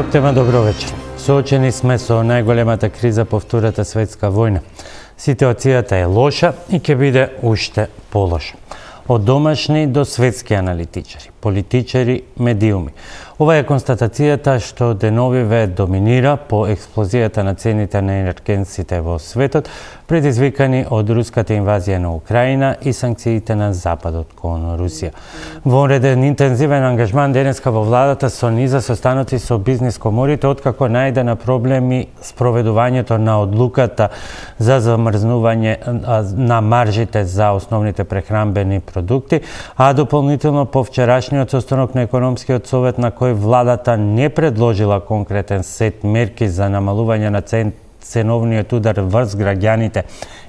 Стоптема, добро вечер. Соочени сме со најголемата криза по Втората светска војна. Ситуацијата е лоша и ќе биде уште полоша. Од домашни до светски аналитичари, политичари, медиуми. Ова е констатацијата што деновиве доминира по експлозијата на цените на енергенсите во светот, предизвикани од руската инвазија на Украина и санкциите на Западот кон Русија. Во реден интензивен ангажман денеска во владата со низа состаноци со бизнис коморите, откако најде на проблеми спроведувањето на одлуката за замрзнување на маржите за основните прехранбени продукти, а дополнително по вчерашниот состанок на економскиот совет на кој владата не предложила конкретен сет мерки за намалување на ценовниот удар врз граѓаните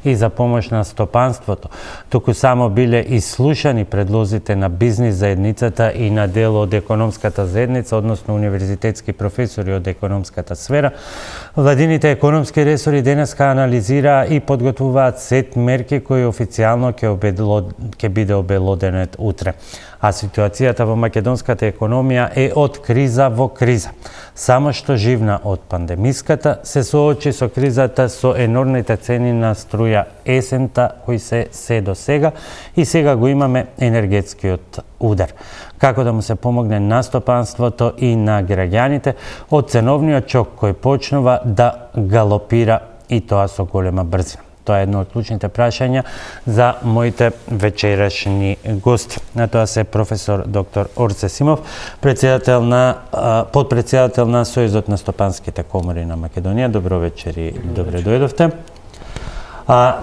и за помош на стопанството, туку само биле ислушани предлозите на бизнис заедницата и на дел од економската заедница, односно универзитетски професори од економската сфера. Владините економски ресори денеска анализираа и подготвуваат сет мерки кои официјално ќе биде обелоденет утре. А ситуацијата во македонската економија е од криза во криза. Само што живна од пандемиската, се соочи со кризата со енормните цени на струја есента кои се до сега, и сега го имаме енергетскиот удар. Како да му се помогне на стопанството и на граѓаните од ценовниот чок кој почнува да галопира, и тоа со голема брзина? Тоа е едно од клучните прашања за моите вечерашни гости. На тоа се професор доктор Орце Симов, подпредседател на Сојузот на стопанските комори на Македонија. Добро вечер и добре дојдовте.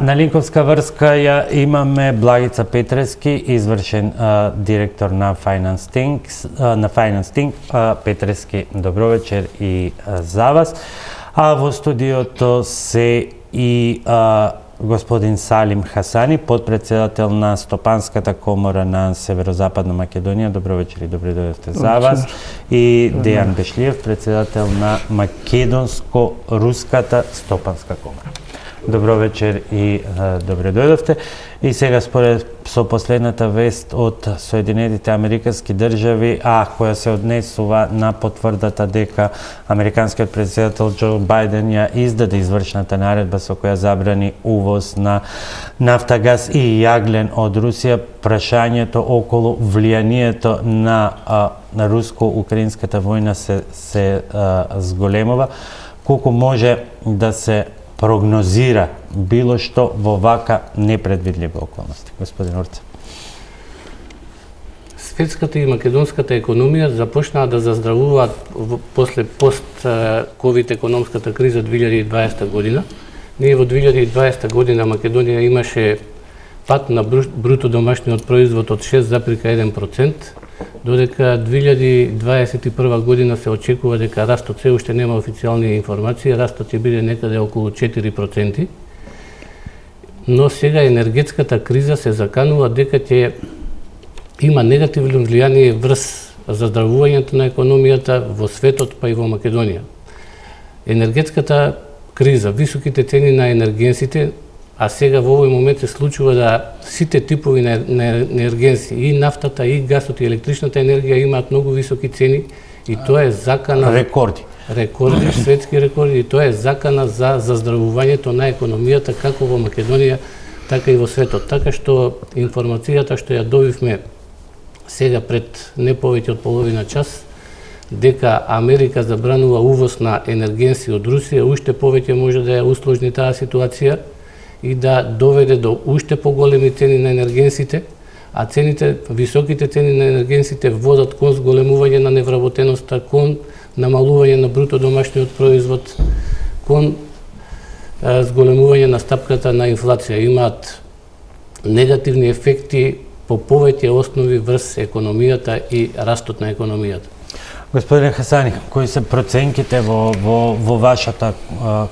На линковска врска ја имаме Благица Петрески, извршен директор на Finance Think. Петрески, добро вечер и за вас. А во студиото се и господин Салим Хасани, подпредседател на Стопанската комора на Северозападна Македонија. Добро вечер и добре дојдовте за вас. И Дејан Бешлиев, председател на Македонско-руската стопанска комора. Добро вечер и добре дојдовте. И сега со последната вест од Соединетите Американски држави, која се однесува на потврдата дека американскиот председател Џо Бајден ја издаде извршната наредба со која забрани увоз на нафта, газ и јаглен од Русија, прашањето околу влијанието на руско-украинската војна се зголемува. Колку може да се прогнозира било што во вака непредвидливи околности? Господин Орце. Светската и македонската економија започнаа да заздравуваат после пост-ковид економската криза 2020 година. Ние во 2020 година Македонија имаше пад на бруто домашниот производ од 6,1%, додека 2021 година се очекува дека растот, се уште нема официјални информации, растот ќе биде некаде околу 4%. Но сега енергетската криза се заканува дека ќе има негативно влијание врз заздравувањето на економијата во светот, па и во Македонија. Енергетската криза, високите цени на енергенсите, а сега во овој момент се случува да сите типови на енергенси, и нафтата, и газот, и електричната енергија имаат многу високи цени, и тоа е закана... Рекорди, светски рекорди, и тоа е закана за заздравувањето на економијата, како во Македонија, така и во светот. Така што информацијата што ја добивме сега пред не повеќе од половина час, дека Америка забранува увоз на енергенси од Русија, уште повеќе може да ја усложни таа ситуација и да доведе до уште поголеми цени на енергенсите, а високите цени на енергенсите водат кон зголемување на невработеноста, кон намалување на бруто домашниот производ, кон зголемување на стапката на инфлација. Имаат негативни ефекти по повеќе основи врз економијата и растот на економијата. Господин Хасани, кои се проценките во вашата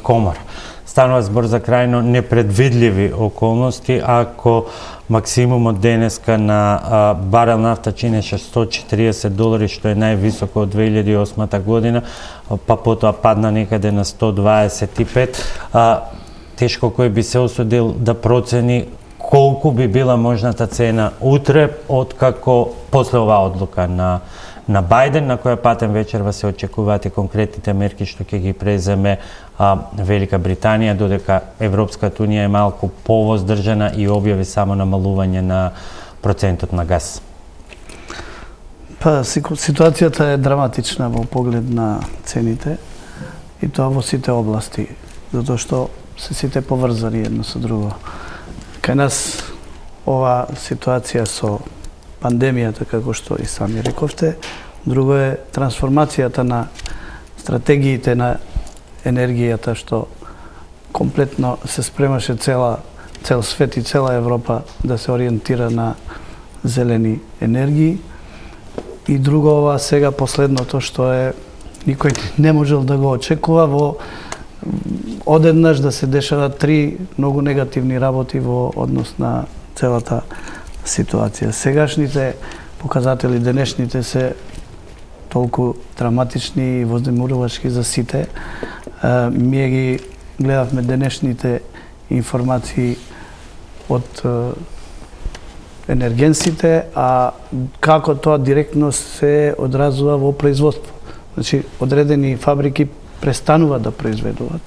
комора? Станува збор за крајно непредвидливи околности, ако максимумот денеска на барел нафта чинеше $140, што е највисоко од 2008 година, па потоа падна некаде на 125. Тешко кој би се осудил да процени колку би била можната цена утре, откако после оваа одлука на на Бајден, на која патен вечерва се очекуваат и конкретните мерки што ќе ги преземе Велика Британија, додека Европската унија е малку повоздржана и објави само намалување на процентот на газ. Па, ситуацијата е драматична во поглед на цените и тоа во сите области, затоа што се сите поврзани едно со друго. Кај нас ова ситуација со пандемијата, како што и сами рековте, друго е трансформацијата на стратегиите на енергијата, што комплетно се спремаше цел свет и цела Европа да се ориентира на зелени енергии. И друго ова сега последното што е никој не можел да го очекува во одеднаш да се дешават 3 многу негативни работи во однос на целата ситуација. Сегашните показатели, денешните се толку драматични и вознемирувачки за сите. Ние ги гледавме денешните информации од енергенсите, а како тоа директно се одразува во производство. Значи, одредени фабрики престануваат да произведуваат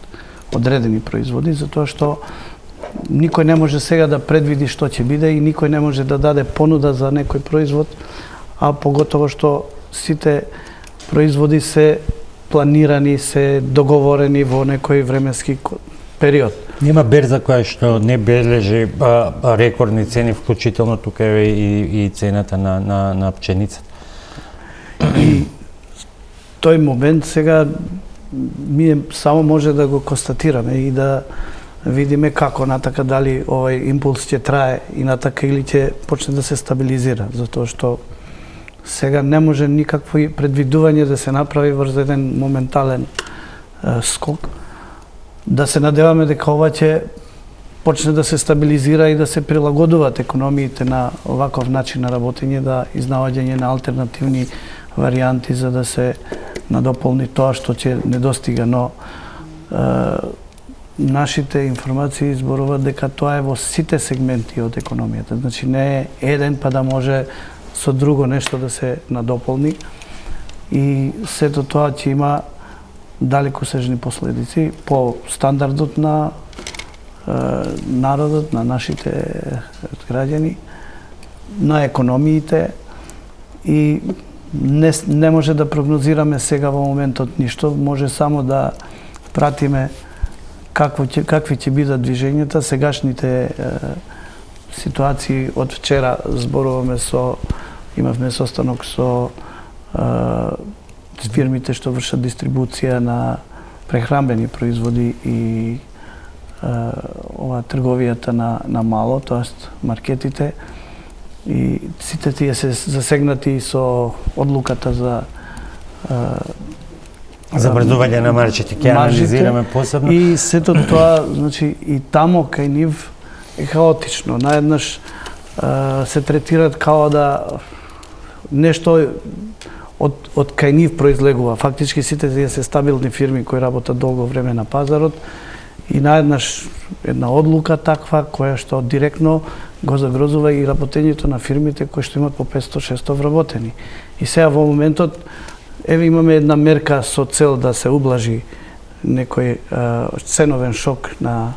одредени производи, затоа што никој не може сега да предвиди што ќе биде и никој не може да даде понуда за некој производ, а поготово што сите производи се планирани, се договорени во некој временски период. Нема берза која што не бележи рекордни цени, вклучително тука е и цената на пченицата. И тој момент сега ние само може да го констатираме и да видиме како натака, дали овој импулс ќе трае и натака или ќе почне да се стабилизира, затоа што сега не може никакво предвидување да се направи врз еден моментален скок. Да се надеваме дека ова ќе почне да се стабилизира и да се прилагодуваат економиите на оваков начин на работење, да изнаоѓање на алтернативни варијанти за да се надополни тоа што ќе недостига, но нашите информации зборуваат дека тоа е во сите сегменти од економијата. Значи не е еден па да може со друго нешто да се надополни и сето тоа ќе има далекосежни последици по стандардот на народот, на нашите граѓани, на економиите и не може да прогнозираме сега во моментот ништо, може само да пратиме какви ќе бидат движењата. Сегашните ситуации од вчера зборуваме имавме состанок со фирмите што вршат дистрибуција на прехранбени производи и ова трговијата на мало, тоест маркетите. И сите тие се засегнати со одлуката за замрзнување на маржите, ќе анализираме посебно. И сето тоа, значи, и тамо кај нив е хаотично. Наеднаш се третираат као да нешто од кај нив произлегува. Фактички сите тие се стабилни фирми кои работат долго време на пазарот и наеднаш една одлука таква која што директно го загрозува и работењето на фирмите кои што имат по 500-600 вработени. И сега во моментот еве имаме една мерка со цел да се ублажи некој ценовен шок на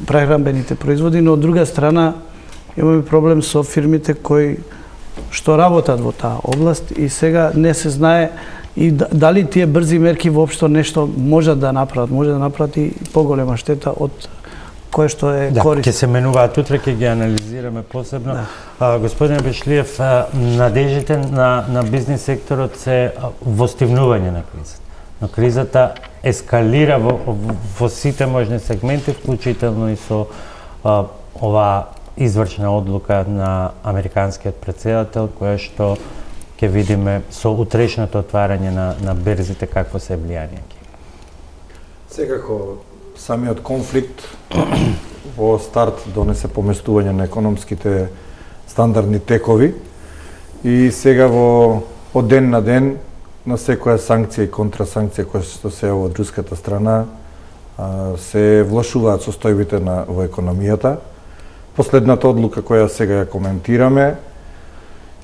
прехранбените производи, но од друга страна имаме проблем со фирмите кои што работат во таа област и сега не се знае и дали тие брзи мерки воопшто нешто може да направат и поголема штета од кое што е корист. Да, ќе се менуваат утре, ќе ги анализираме посебно. Господине Бешлиев, надежите на бизнес секторот се востивнување на кризата. Но кризата ескалира во сите можни сегменти, вклучително и со оваа извршна одлука на американскиот претседател, која што ќе видиме со утрешното отварање на берзите какво се влијање. Секако самиот конфликт во старт донесе поместување на економските стандардни текови и сега од ден на ден на секоја санкција и контрасанкција која што се од руската страна се влошуваат состојбите во економијата. Последната одлука која сега ја коментираме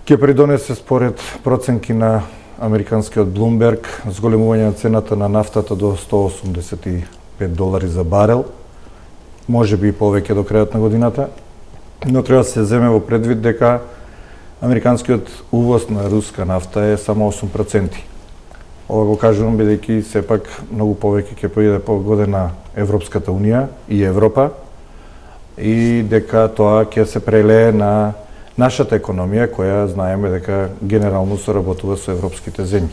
ќе придонесе според проценки на американскиот Bloomberg зголемување на цената на нафтата до $185 за барел, може би и повеќе до крајот на годината, но треба да се земе во предвид дека американскиот увоз на руска нафта е само 8%. Ова го кажувам бидејќи сепак многу повеќе ќе поиде по година Европската Унија и Европа и дека тоа ќе се прелее на нашата економија која знаеме дека генерално соработува со европските земји.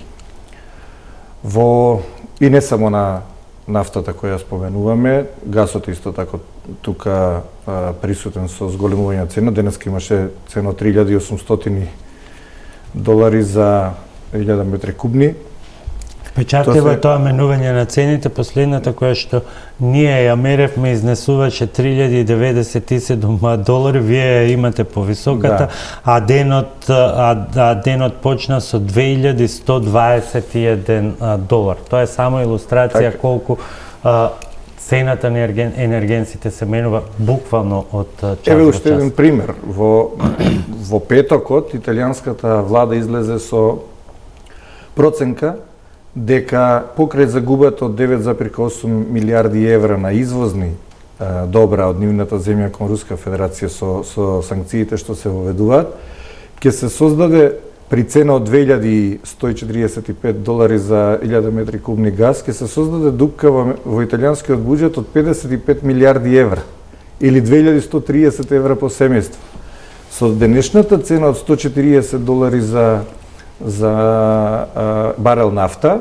И не само на нафтата која споменуваме, гасот исто тако тука присутен со зголемување на цена. Денеска имаше цена од $3.800 за 1000 метри кубни. Впечатлива е тоа менување на цените. Последната која што ние ја меревме изнесуваше $3.097, вие ја имате повисоката, а денот почна со $2.121. Тоа е само илустрација колку цената на енергенците се менува буквално од час до час. Еве уште еден пример. Во петокот италијанската влада излезе со проценка дека покрај загубата од 9,8 милиарди евра на извозни добра од нивната земја кон Руска Федерација со санкциите што се воведуваат, ќе се создаде при цена од $2.145 за 1000 метри кубни газ, ќе се создаде дупка во италијанскиот буџет од 55 милиарди евра или $2130 по семејство. Со денешната цена од $140 за барел нафта,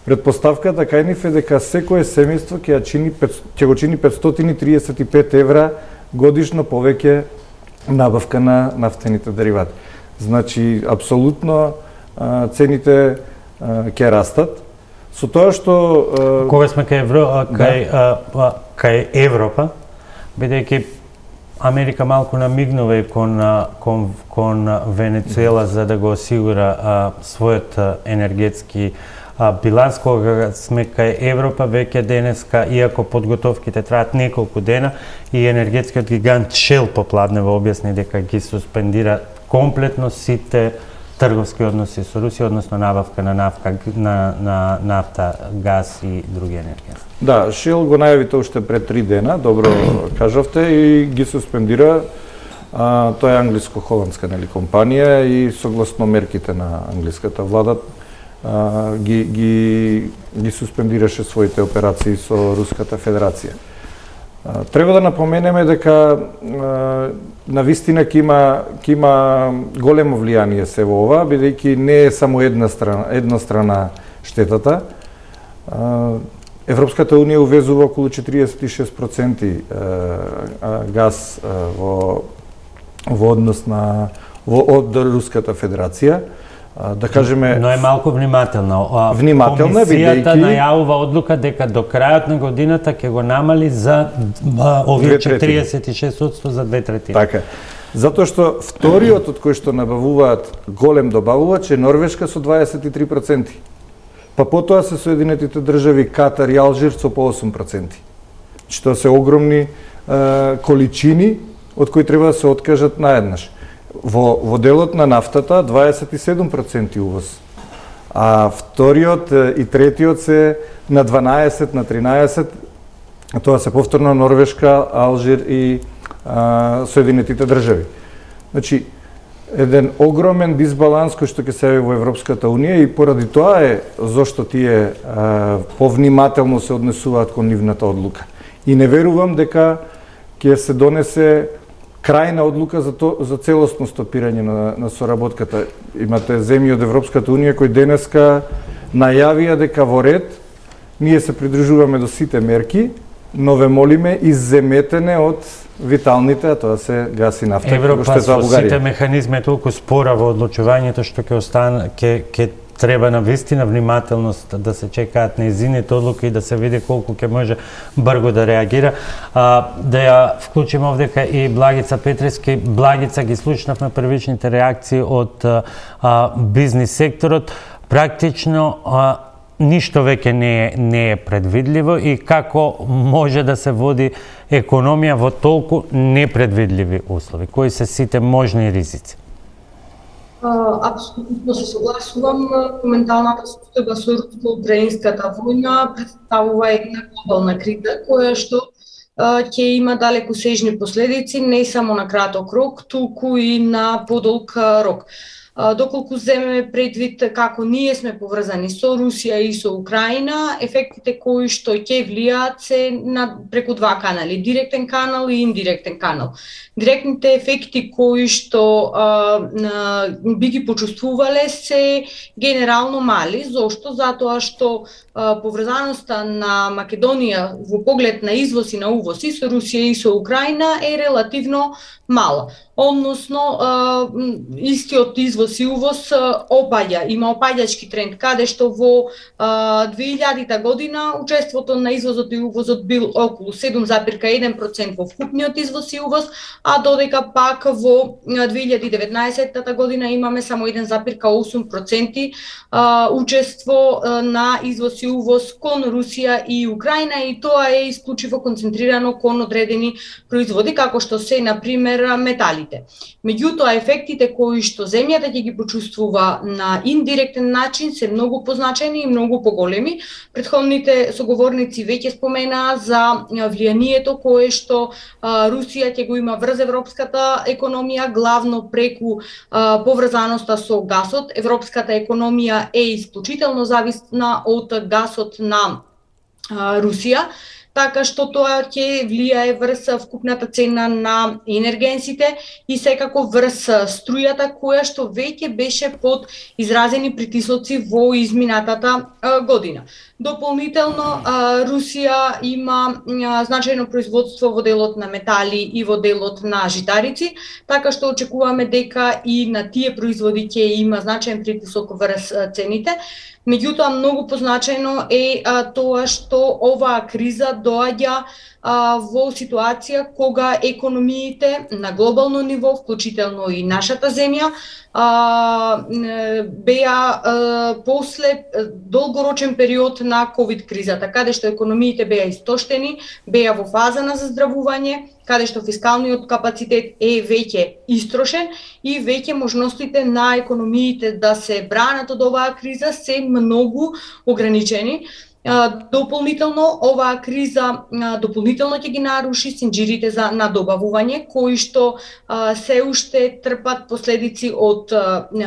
предпоставката кај нив е дека секое семејство ќе го чини 535 евра годишно повеќе набавка на нафтените деривати. Значи, апсолутно цените ќе растат. Со тоа што кога сме кај Европа, бидејќи Америка малку намигнува и кон Венецуела за да го осигура својот енергетски биланс. Кога сме кај Европа, веќе денеска, иако подготовките траат неколку дена, и енергетскиот гигант Shell попладнево објасни дека ги суспендира комплетно сите трговски односи со Русија, односно набавка на нафта, газ и други енергии. Да, Shell го најави тоа уште пред 3 дена, добро кажавте, и ги суспендира. Тоа е англиско-холандска компанија и согласно мерките на англиската влада ги суспендираше своите операции со Руската Федерација. Треба да напоменеме дека навистина ќе има големо влијание се во ова, бидејќи не е само еднострана штетата. Европската Унија увезува околу 46% газ во однос од Руската Федерација. Да кажеме, но е малку внимателна. Комисијата бидејќи најавува одлука дека до крајот на годината ќе го намали за овие 46% за 2/3. Така. Затоа што вториот од кој што набавуваат голем добавувач е Норвешка со 23%. Па потоа се Соединетите држави, Катар и Алжир со по 8%. Што се огромни количини од кои треба да се откажат наеднаш. Во делот на нафтата 27% увоз, а вториот и третиот се на 12, на 13, тоа се повторно Норвешка, Алжир и Соединетите држави. Значи, еден огромен дисбаланс кој што ќе се јави во Европската Унија и поради тоа е зошто тие повнимателно се однесуваат кон нивната одлука. И не верувам дека ќе се донесе крајна одлука за целосно стопирање на соработката. Имате земји од Европската Унија кои денеска најавија дека во ред ние се придружуваме до сите мерки, но ве молиме изземетене од виталните, а тоа се газ и нафта. Европа со сите механизми е толку спора во одлучувањето што ќе треба на вистина внимателност да се чекаат нејзините одлуки и да се види колку ќе може брзо да реагира. Да ја вклучиме овдека и Благица Петрески. Благица, ги слушнавме првичните реакции од бизнис секторот. Практично ништо веќе не е предвидливо и како може да се води економија во толку непредвидливи услови? Кои се сите можни ризици? Апсолутно се согласувам. Моменталната состојба со руско-украинската војна представува една глобална криза која што ќе има далекосежни последици не само на краток рок, туку и на подолг рок. Доколку земеме предвид како ние сме поврзани со Русија и со Украина, ефектите кои што ќе влијаат се преку два канали, директен канал и индиректен канал. Директните ефекти кои што би ги почувствувале се генерално мали. Зошто? Затоа што поврзаноста на Македонија во поглед на извоз и на увоз и со Русија и со Украина е релативно мала. Односно, истиот извоз и увоз има опаѓачки тренд, каде што во 2000 година учеството на извозот и увозот бил околу 7,1% во вкупниот извоз и увоз, а додека пак во 2019 година имаме само 1,8% учество на извоз и увоз кон Русија и Украина, и тоа е исклучиво концентрирано кон одредени производи, како што се, например, металите. Меѓутоа, ефектите кои што земјата ќе ги почувствува на индиректен начин се многу позначени и многу поголеми. Претходните соговорници веќе споменаа за влијанието кое што Русија ќе го има врз европската економија, главно преку поврзаноста со гасот. Европската економија е исклучително зависна од гасот на Русија, така што тоа ќе влијае врз вкупната цена на енергенсите и секако врз струјата која што веќе беше под изразени притисоци во изминатата година. Дополнително, Русија има значајно производство во делот на метали и во делот на житарици, така што очекуваме дека и на тие производи ќе има значаен притисок врз цените. Меѓутоа, многу позначајно е тоа што оваа криза доаѓа во ситуација кога економиите на глобално ниво, вклучително и нашата земја, беа после долгорочен период на ковид кризата, каде што економиите беа истоштени, беа во фаза на заздравување, каде што фискалниот капацитет е веќе истрошен и веќе можностите на економиите да се бранат од оваа криза се многу ограничени. Дополнително, оваа криза дополнително ќе ги наруши синџирите на добавување, кои што се уште трпат последици од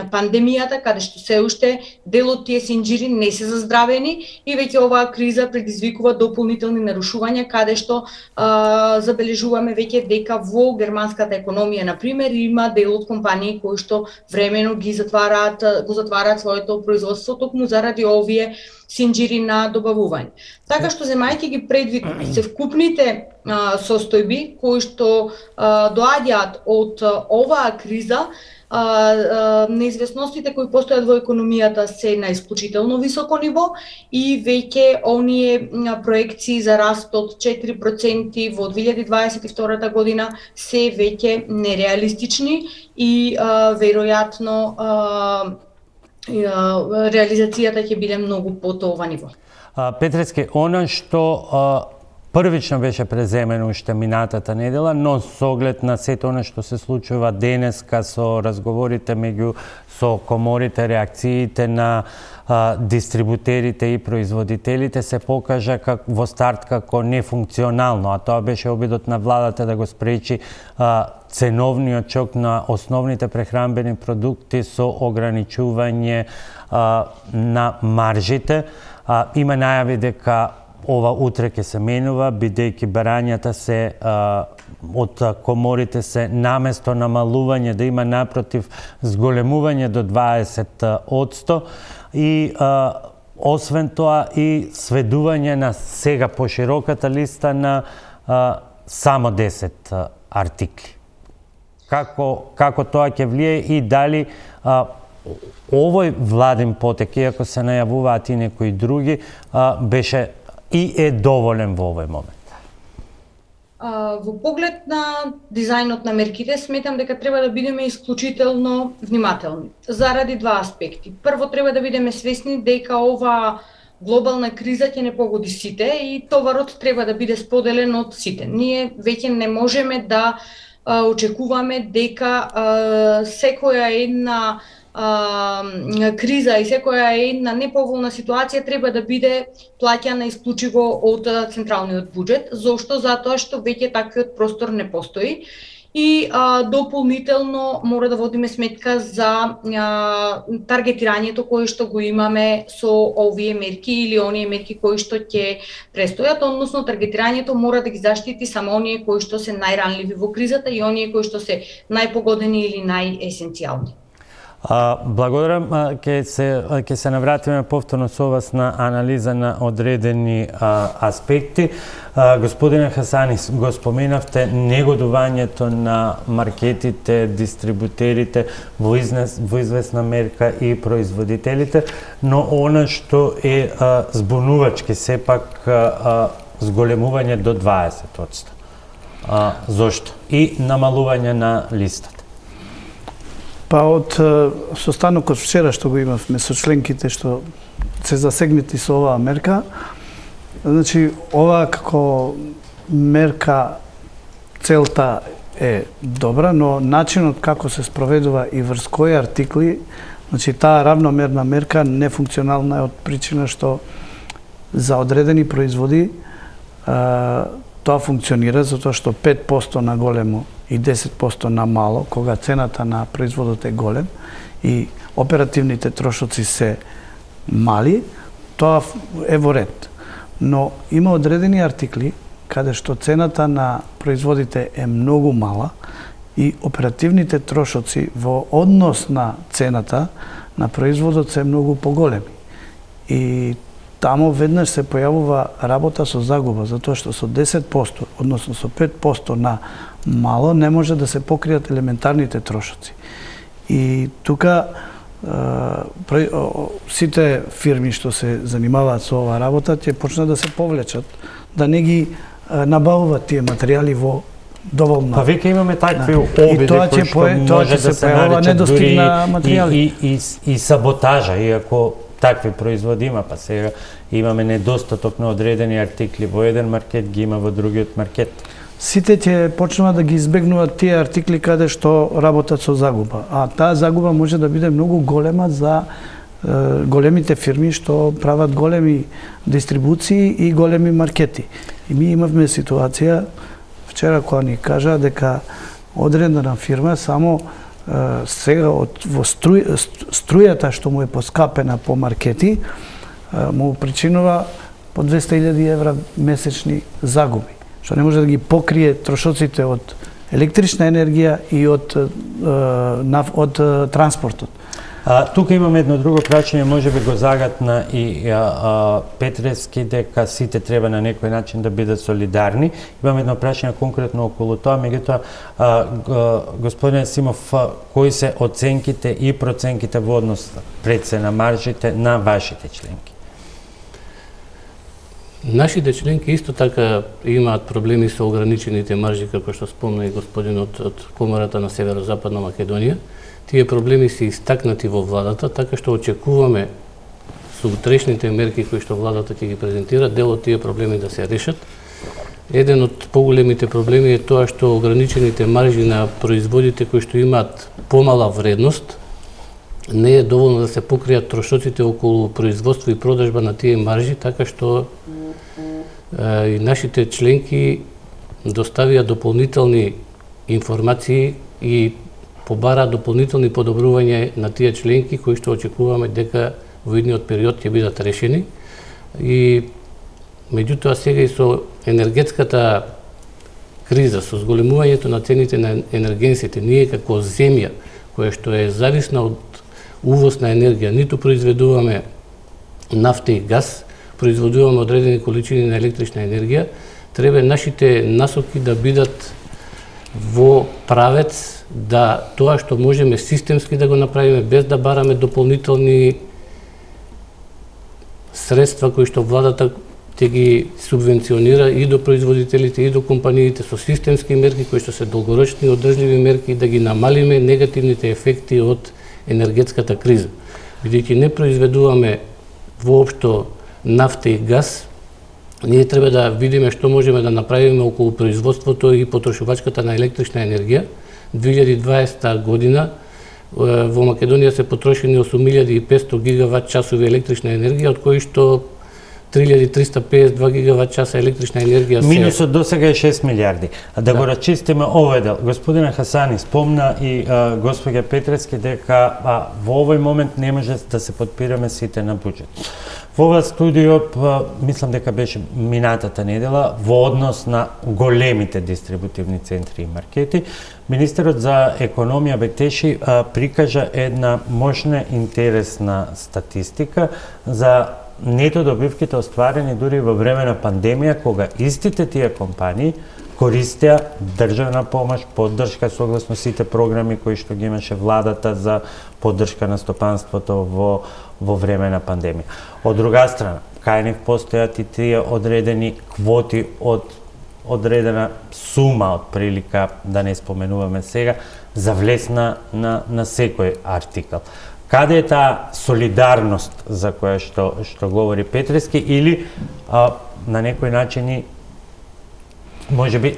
пандемијата, каде што се уште дел од тие синџири не се заздравени и веќе оваа криза предизвикува дополнителни нарушувања, каде што забележуваме веќе дека во германската економија, например, има дел од компании кои што времено го затвараат своето производство токму заради овие синџири на добавување. Така што, земајќи ги предвид севкупните состојби кои што доаѓаат од оваа криза, неизвестностите кои постојат во економијата се на исклучително високо ниво и веќе оние проекции за раст од 4% во 2022 година се веќе нереалистични и веројатно реализацијата ќе биде многу под ова ниво. Петрески, она што првично беше преземено уште минатата недела, но со оглед на сето она што се случува денеска со разговорите меѓу со коморите, реакциите на дистрибутерите и производителите се покажа во старт како нефункционално, а тоа беше обидот на владата да го спречи ценовниот шок на основните прехранбени продукти со ограничување на маржите. Има најави дека ова утре ќе се менува, бидејќи барањата се од коморите се наместо намалување да има напротив зголемување до 20% и освен тоа и сведување на сега пошироката листа на само 10 артикли. Како тоа ќе влие и дали овој владин потек, иако се најавуваат и некои други, беше и е доволен во овој момент? Во поглед на дизајнот на мерките, сметам дека треба да бидеме исклучително внимателни, заради два аспекти. Прво, треба да бидеме свесни дека ова глобална криза ќе не погоди сите и товарот треба да биде споделен од сите. Ние веќе не можеме да очекуваме дека секоја една криза и секоја една неповолна ситуација треба да биде плаќана исклучиво од централниот буџет. Зошто? Затоа што веќе таквиот простор не постои. И дополнително мора да водиме сметка за таргетирањето кое што го имаме со овие мерки или оние мерки кои што ќе престојат, односно таргетирањето мора да ги заштити само оние кои што се најранливи во кризата и оние кои што се најпогодени или најесенцијални. Благодарам. Ќе се навратиме повторно со вас на анализа на одредени аспекти. Господине Хасанис, го споменавте негодувањето на маркетите, дистрибутерите, во известна мерка и производителите, но она што е збунувачки сепак зголемување до 20%. Зошто? И намалување на листата. Па од состанокот вчера што го имавме со членките што се засегнати со оваа мерка, значи ова како мерка целта е добра, но начинот како се спроведува и врз кои артикли, значи таа равномерна мерка нефункционална е од причина што за одредени производи тоа функционира затоа што 5% на големо и 10% на мало, кога цената на производот е голем и оперативните трошоци се мали, тоа е во ред. Но има одредени артикли каде што цената на производите е многу мала и оперативните трошоци во однос на цената на производот се многу поголеми. И тамо веднаш се појавува работа со загуба, затоа што со 10%, односно со 5% на мало, не може да се покријат елементарните трошоци. И тука сите фирми што се занимаваат со оваа работа ќе почнат да се повлечат, да не ги набавуваат тие материјали во доволно. Па веќе имаме такви обиди кои што може да се наречат дури и саботажа, иако такви производи има, па сега имаме недостаток на одредени артикли во еден маркет, ги има во другиот маркет. Сите ќе почнуваат да ги избегнуваат тие артикли каде што работат со загуба. А таа загуба може да биде многу голема за големите фирми што прават големи дистрибуции и големи маркети. И ми имавме ситуација вчера кога ни кажа дека одредена фирма само сега во струјата што му е поскапена по маркети му причинува по 200.000 евра месечни загуби, што не може да ги покрие трошоците од електрична енергија и од транспортот. Тука имаме едно друго прашање, може би го загатна и Петревски, дека сите треба на некој начин да бидат солидарни. Имаме едно прашање конкретно околу тоа, меѓутоа, господин Симов, кои се оценките и проценките во однос пред се на маржите на вашите членки? Нашите членки исто така имаат проблеми со ограничените маржи, како што спомна и господинот од Комората на Северозападна Македонија. Тие проблеми се истакнати во владата, така што очекуваме со утрешните мерки кои што владата ќе ги презентира, дел од тие проблеми да се решат. Еден од поголемите проблеми е тоа што ограничените маржи на производите кои што имаат помала вредност не е доволно да се покријат трошоците околу производство и продажба на тие маржи, така што и нашите членки доставија дополнителни информации и побара дополнителни подобрувања на тие членки кои што очекуваме дека во идниот период ќе бидат решени. И меѓутоа сега и со енергетската криза, со зголемувањето на цените на енергенсите, ние како земја која што е зависна од увоз на енергија, ниту произведуваме нафта и газ, произведуваме одредени количини на електрична енергија, треба нашите насоки да бидат во правец да тоа што можеме системски да го направиме без да бараме дополнителни средства кои што владата ќе ги субвенционира и до производителите и до компаниите со системски мерки кои што се долгорочни одржливи мерки да ги намалиме негативните ефекти од енергетската криза. Бидејќи не произведуваме воопшто нафта и газ, ние треба да видиме што можеме да направиме околу производството и потрошувачката на електрична енергија. 2020 година Во Македонија се потрошени 8500 гигават часови електрична енергија, од кои што 3352 гигават часа електрична енергија се... Минусот до сега е 6 милиарди. А да го рачистиме овој дел. Господина Хасани спомна и господја Петрески дека во овој момент не може да се подпираме сите на буџет. Во ова студио, мислам дека беше минатата недела, во однос на големите дистрибутивни центри и маркети, министерот за економија Бектеши прикажа една мощна интересна статистика за нето добивките остварени дури во време на пандемија, кога истите тие компании користеа државна помош, поддршка согласно сите програми кои што ги имаше владата за поддршка на стопанството во време на пандемија. Од друга страна, кај нив постојат и тие одредени квоти од одредена сума од прилика, да не споменуваме сега, за влез на секој артикал. Каде е таа солидарност за која што говори Петрески, или на некој начин можеби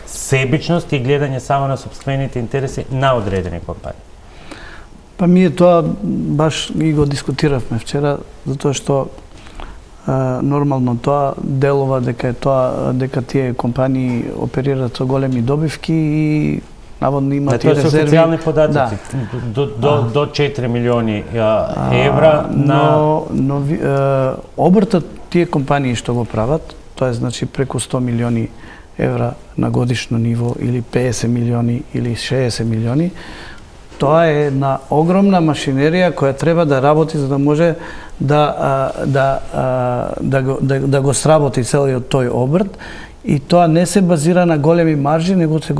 себичност и гледање само на сопствените интереси на одредени компании? Па ние тоа баш и го дискутиравме вчера, затоа што нормално тоа делова дека тие компании оперираат со големи добивки и наводно имат и резерви. Тоа се официјални податоци. До 4 милиони евра на... Но обртот тие компании што го прават, тоа е значи преку 100 милиони евра на годишно ниво, или 50 милиони, или 60 милиони, тоа е една огромна машинерија која треба да работи за да може да го сработи целиот тој обрт. И тоа не се базира на големи маржи, него се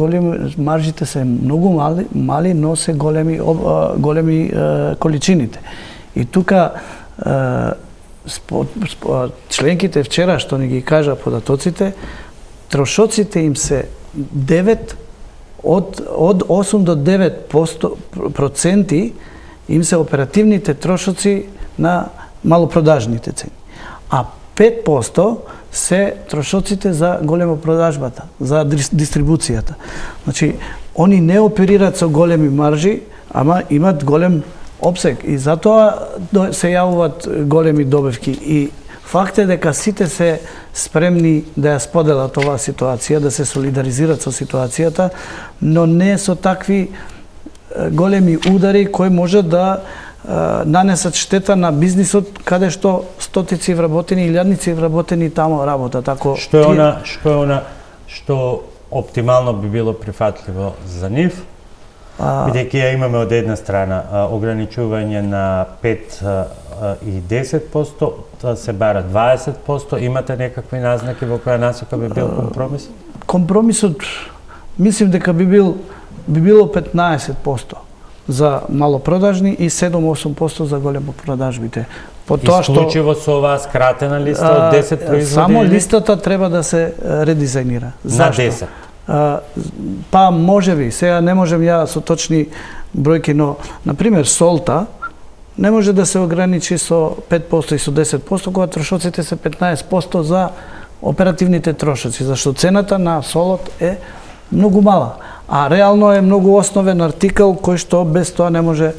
маржите се многу мали, но се големи количините. И тука членките вчера што ни ги кажа податоците, трошоците им се 9 од 8 до 9% им се оперативните трошоци на малопродажните цени. А 5% се трошоците за големо продажбата, за дистрибуцијата. Значи, они не оперираат со големи маржи, ама имат голем обсег и затоа се јавуваат големи добивки. И факт е дека сите се спремни да ја споделат оваа ситуација, да се солидаризират со ситуацијата, но не со такви големи удари кои може да нанесат штета на бизнисот каде што стотици вработени, илјадници вработени тамо работат. Што е она што оптимално би било прифатливо за нив? Бидејќи ја имаме од една страна ограничување на 5 и 10%, се бара 20%, имате некакви назнаки во која насока би бил компромис? Компромисот мислим дека би било 15% за малопродажни и 7-8% за големо продажбите. Исклучиво со оваа скратена листа од 10 производи? Само листата треба да се редизајнира. Зашто? На 10? Па можеби, сега не можем ја со точни бројки, но например солта не може да се ограничи со 5% и со 10%, кога трошоците се 15% за оперативните трошоци, зашто цената на солот е многу мала. А реално е многу основен артикал кој што без тоа не може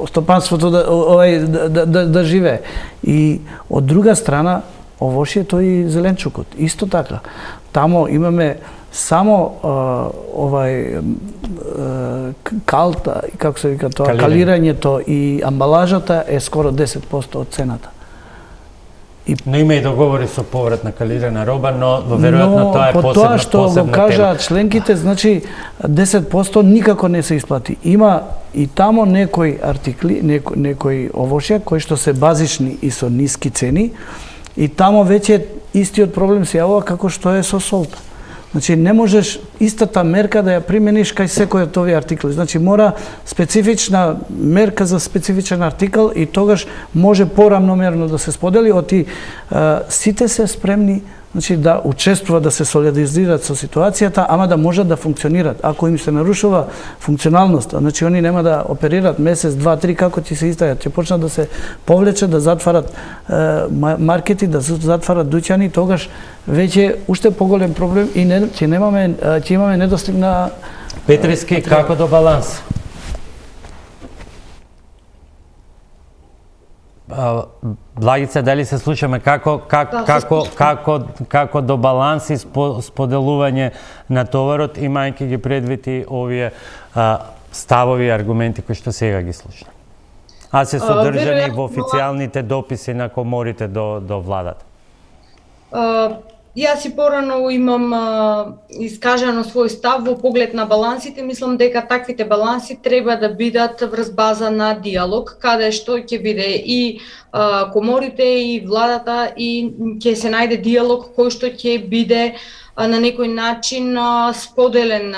стопанството да живее. И од друга страна, овошјето и зеленчукот, исто така. Тамо имаме само калта, како се вика тоа, калирањето и амбалажата е скоро 10% од цената. Но има и договори со поврат на калирана роба, но веројатно тоа е посебна тема. Но по тоа што го кажаат членките, значи 10% никако не се исплати. Има и тамо некои артикли, некои овошја кои што се базични и со ниски цени, и тамо веќе истиот проблем се јавува како што е со солта. Значи не можеш истата мерка да ја примениш кај секој од овие артикли. Значи мора специфична мерка за специфичен артикл и тогаш може порамномерно да се сподели, оти сите се спремни, значи да учествуваат, да се солидаризираат со ситуацијата, ама да можат да функционираат. Ако им се нарушува функционалноста, значи они нема да оперираат месец, 2, 3, како ќе се издајат, ќе почнат да се повлечат, да затварат маркети, да затварат дуќани, тогаш веќе уште поголем проблем и ќе имаме недостиг на Петрески, како до баланс? Благица, дали се слушаме како до баланс и споделување на товарот, имајќи ги предвид и овие ставови и аргументи кои што сега ги слушаме? А се содржани во официјалните дописи на коморите до владата? Јас и порано имам искажано свој став во поглед на балансите. Мислам дека таквите баланси треба да бидат врз база на диалог, каде што ќе биде и коморите и владата и ќе се најде диалог кој што ќе биде на некој начин споделен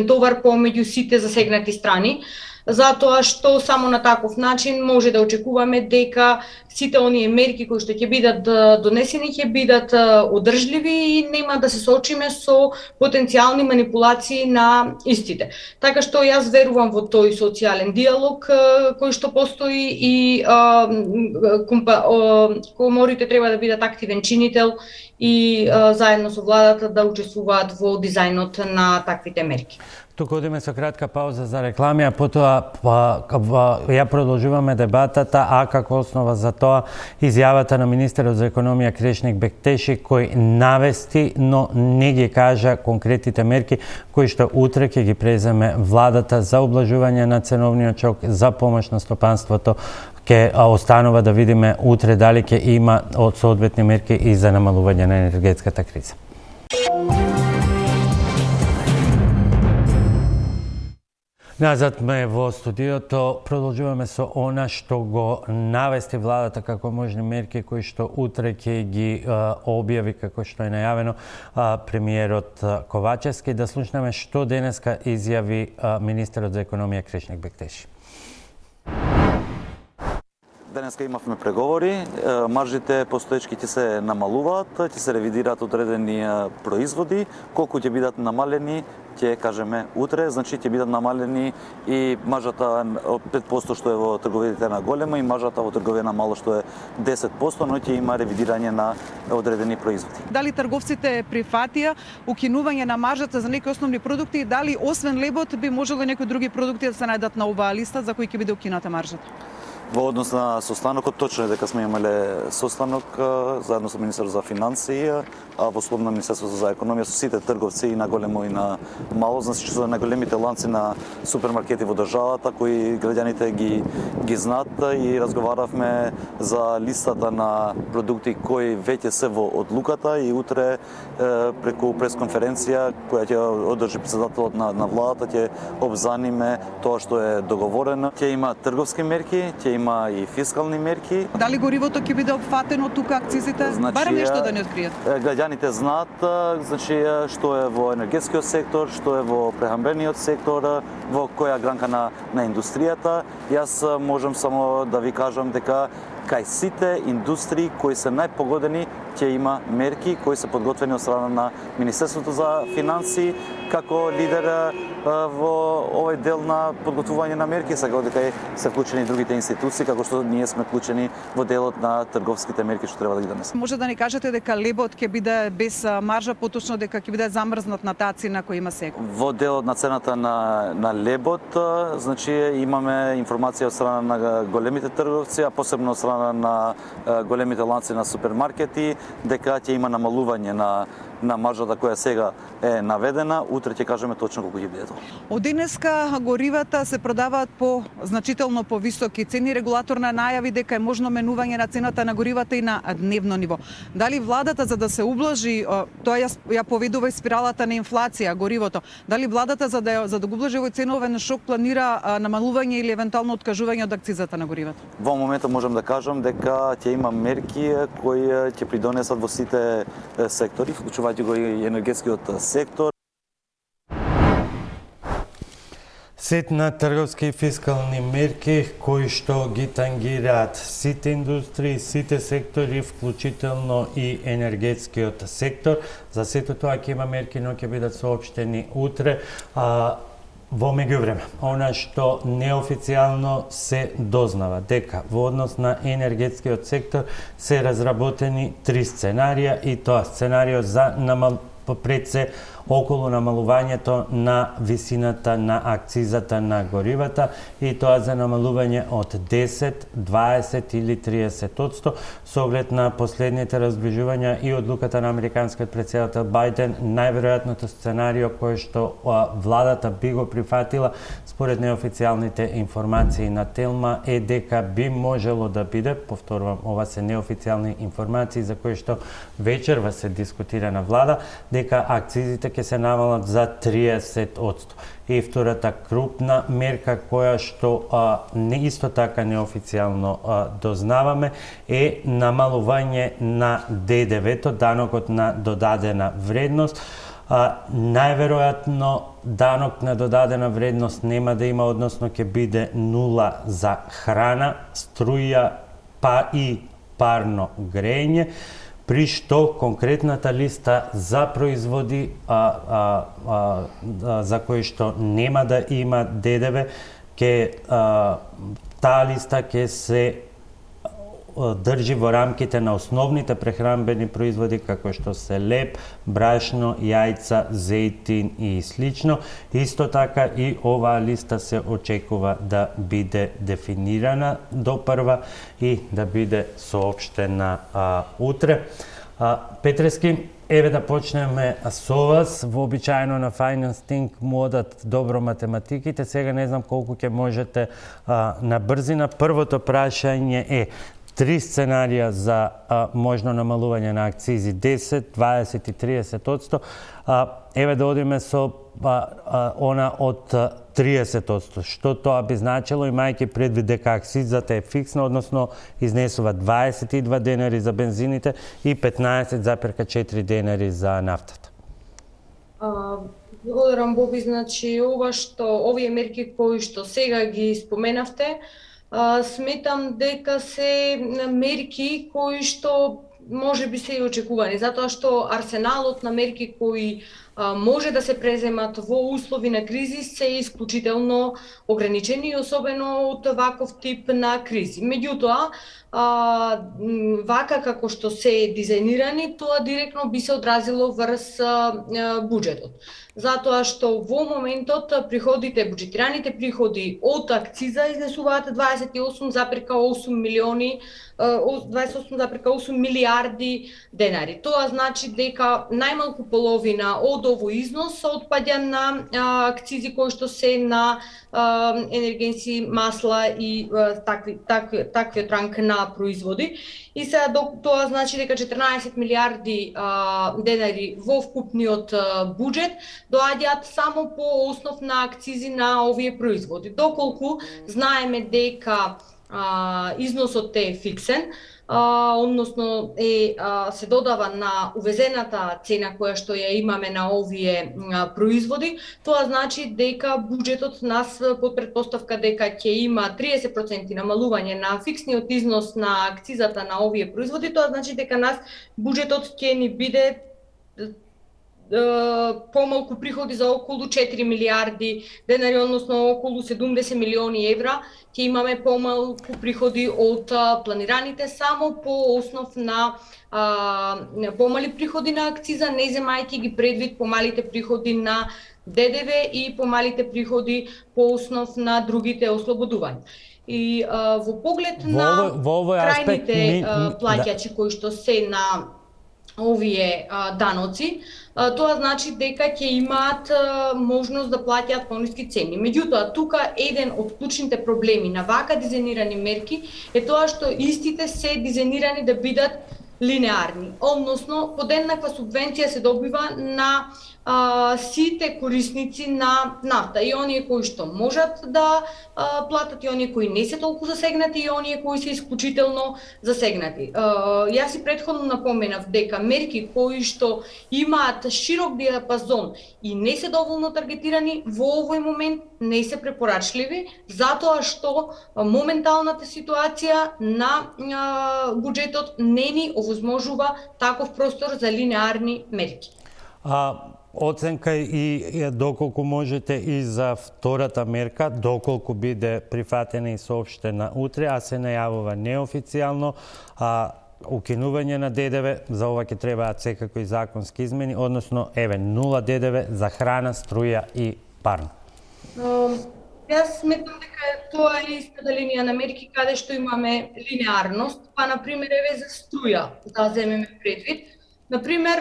товар помеѓу сите засегнати страни. Затоа што само на таков начин може да очекуваме дека сите оние мерки кои што ќе бидат донесени ќе бидат одржливи и нема да се соочиме со потенцијални манипулации на истите. Така што јас верувам во тој социјален диалог кој што постои и коморите треба да бидат активен чинител и заедно со владата да учествуваат во дизајнот на таквите мерки. Тука одиме со кратка пауза за реклами, а потоа ја продолжуваме дебатата, а како основа за тоа изјавата на министерот за економија Крешник Бектеши, кој навести, но не ги кажа конкретните мерки кои што утре ќе ги преземе владата за ублажување на ценовниот шок, за помош на стопанството. Ке останува да видиме утре дали ќе има од соодветни мерки и за намалување на енергетската криза. Назад ме во студиото, продолжуваме со она што го навести владата како можни мерки кои што утре ќе ги објави, како што е најавено премиерот Ковачевски. Да слушнеме што денеска изјави министерот за економија Крешник Бектеши. Денеска имавме преговори, маржите постоечки ќе се намалуваат, ќе се ревидираат одредени производи, колку ќе бидат намалени, ќе кажеме утре, значи ќе бидат намалени и маржата од 5% што е во трговиите на големо и маржата во трговија на мало што е 10%, но ќе има ревидирање на одредени производи. Дали трговците прифатија укинување на маржата за некои основни продукти и дали освен лебот би можело некои други продукти да се најдат на оваа листа за кои ќе биде укината маржата? Во однос на состанокот, точно е дека сме имале состанок заедно со министерот за финансии, а во слободно министерство за економија со сите трговци и на големо и на мало, значи со најголемите ланци на супермаркети во државата кои граѓаните ги знаат и разговаравме за листата на продукти кои веќе се во одлуката и утре преку пресконференција која ќе одржи претседателот на владата ќе обзаниме тоа што е договорено. Ќе има трговски мерки, ќе има и фискални мерки. Дали горивото ќе биде опфатено тука акцизите? Значи, барем нешто да не откриет. Граѓаните знаат значи што е во енергетскиот сектор, што е во прехранбениот сектор, во која гранка на индустријата. Јас можам само да ви кажам дека кај сите индустрии кои се најпогодени ќе има мерки кои се подготвени од страна на Министерството за финансии како лидер во овој дел на подготвување на мерки, сега дека се вклучени и другите институции, како што ние сме вклучени во делот на трговските мерки што треба да ги донесеме. Може да ни кажете дека лебот ќе биде без маржа, поточно дека ќе биде замрзнат на таа цена која има сега? Во делот на цената на лебот, значи имаме информација од страна на големите трговци, а посебно од страна на големите ланци на супермаркети, дека ќе има намалување на маржата која сега е наведена, утре ќе кажеме точно колку ќе биде тоа. Од денеска горивата се продаваат по значително повисоки цени. Регулаторна најави дека е можно менување на цената на горивата и на дневно ниво. Дали владата за да се ублажи, тоа ја поведува и спиралата на инфлација, горивото, дали владата за да го ублажи овој ценовен шок планира намалување или евентуално откажување од акцизата на горивата? Во моментот можам да кажам дека ќе има мерки кои ќе придонесат во сите сектори, вклучувајќи го и енергетскиот сектор. Сет на трговски и фискални мерки кои што ги тангираат сите индустрии, сите сектори, вклучително и енергетскиот сектор. За сето тоа ќе има мерки, но ќе бидат соопштени утре. Во меѓувреме, она што неофицијално се дознава дека во однос на енергетскиот сектор се разработени 3 сценарија и тоа сценарио за пред се околу намалувањето на висината на акцизата на горивата и тоа за намалување од 10, 20 или 30% со оглед на последните разближувања и одлуката на американскиот претседател Бајден. Најверојатното сценарио кое што владата би го прифатила според неофицијалните информации на Телма е дека би можело да биде, повторувам, ова се неофицијални информации за кои што вечерва се дискутира на влада, дека акцизите ќе се намалат за 30%. И втората крупна мерка која што не исто така неофицијално дознаваме е намалување на ДДВ-то, данокот на додадена вредност. Најверојатно данок на додадена вредност нема да има, односно ќе биде 0 за храна, струја, па и парно грење, при што конкретната листа за производи за кои што нема да има ДДВ, таа листа ќе се држи во рамките на основните прехранбени производи како што се леб, брашно, јајца, зејтин и слично. Исто така и оваа листа се очекува да биде дефинирана до прва и да биде соопштена утре. Петрески, еве да почнеме со вас. Вообичаено на Finance Think му одат добро математиките. Сега не знам колку ќе можете на брзина. Првото прашање е 3 сценарија за можно намалување на акцизи 10, 20 и 30%. Еве да одиме со она од 30%. Што тоа би значило, имајќи предвид дека акцизата е фиксна, односно изнесува 22 денари за бензините и 15,4 денари за нафтата? Благодарам, Боби. Значи, овие мерки кои што сега ги споменавте, сметам дека се мерки кои што може би се и очекувани, затоа што арсеналот на мерки кои може да се преземат во услови на кризи се исклучително ограничени, особено од ваков тип на кризи. Меѓутоа, вака како што се дизајнирани, тоа директно би се одразило врз буџетот. Затоа што во моментот приходите, буџетираните приходи од акциза изнесуваат 28,8 милиони 28,8 милиарди денари. Тоа значи дека најмалку половина од овој износ отпаѓа на акцизи кои што се на енергенси, масла и таквиот ранг на производи. И сега тоа значи дека 14 милиарди денари во вкупниот буџет доаѓаат само по основ на акцизи на овие производи. Доколку знаеме дека износот е фиксен, односно се додава на увезената цена која што ја имаме на овие производи, тоа значи дека буџетот нас под претпоставка дека ќе има 30% намалување на фиксниот износ на акцизата на овие производи, тоа значи дека нас буџетот ќе ни биде помалку приходи за околу 4 милиарди денари, односно околу 70 милиони евра, ќе имаме помалку приходи од планираните само по основ на помали приходи на акциза, не земајќи ги предвид помалите приходи на ДДВ и помалите приходи по основ на другите ослободувања. И во поглед на крајните плаќачи кои што се на овие даноци, тоа значи дека ќе имаат можност да плаќаат пониски цени. Меѓутоа, тука еден од клучните проблеми на вака дизајнирани мерки е тоа што истите се дизајнирани да бидат линеарни, односно подеднаква субвенција се добива на сите корисници на нафта, и оние кои што можат да платат, и оние кои не се толку засегнати, и оние кои се исклучително засегнати. Јас и претходно напоменав дека мерки кои што имаат широк диапазон и не се доволно таргетирани во овој момент не се препорачливи, затоа што моменталната ситуација на буџетот не ни овозможува таков простор за линеарни мерки. Оценка и доколку можете и за втората мерка, доколку биде прифатена и соопштена утре, а се најавува неофицијално, укинување на ДДВ, за ова ќе требаат секако и законски измени, односно, еве, 0 ДДВ за храна, струја и парно. Јас сметам дека тоа е истата линија на мерки каде што имаме линеарност, па например еве за струја да земеме предвид. Например,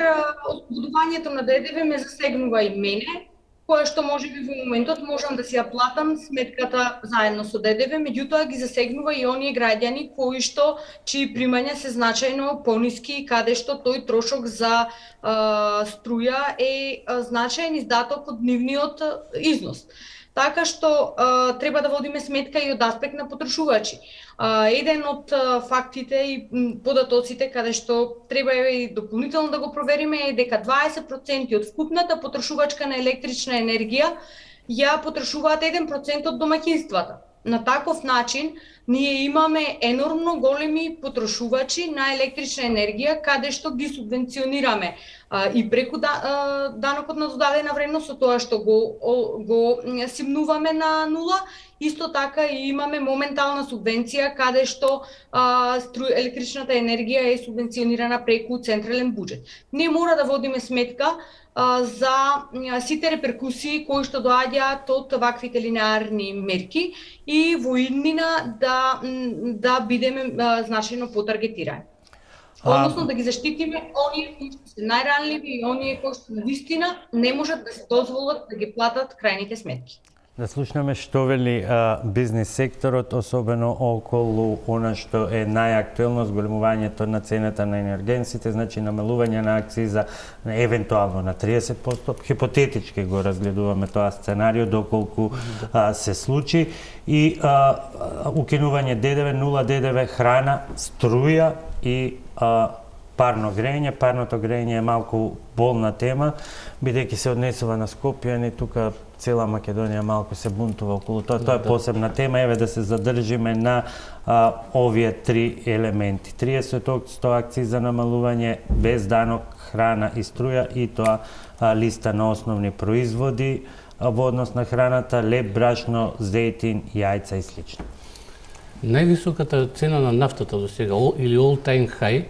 ослободувањето на ДДВ ме засегнува и мене, кое што можеби во моментот можам да си ја платам сметката заедно со ДДВ, меѓутоа ги засегнува и оние граѓани кои што чии примања се значајно пониски, каде што тој трошок за струја е значаен издаток од нивниот износ. Така што треба да водиме сметка и од аспект на потрошувачи. Еден од фактите и податоците каде што треба и дополнително да го провериме е дека 20% од вкупната потрошувачка на електрична енергија ја потрошуваат 1% од домаќинствата. На таков начин ние имаме енормно големи потрошувачи на електрична енергија каде што ги субвенционираме и преку данокот на додадена вредност со тоа што го симнуваме на нула. Исто така и имаме моментална субвенција каде што електричната енергија е субвенционирана преку централен буџет. Ние мора да водиме сметка за сите реперкусии кои што доаѓаат од ваквите линеарни мерки и во иднина да бидеме значајно потаргетирани. Односно да ги заштитиме оние кои што се најранливи и оние кои што навистина не можат да се дозволат да ги платат крајните сметки. Да слушнеме што вели бизнис секторот, особено околу она што е најактуелно, зголемувањето на цената на енергенсите, значи намалување на акциза евентуално на 30%, хипотетички го разгледуваме тоа сценарио доколку се случи, и укинување ДДВ, 0 ДДВ храна, струја и парно грејење. Парното грејење е малку болна тема, бидејќи се однесува на Скопје, не тука цела Македонија малку се бунтува околу тоа. Тоа е посебна тема, еве да се задржиме на овие три елементи. 30% акциза намалување, без данок, храна и струја, и тоа листа на основни производи во однос на храната, леб, брашно, зејтин, јајца и слично. Највисоката цена на нафтата до сега, или all time high,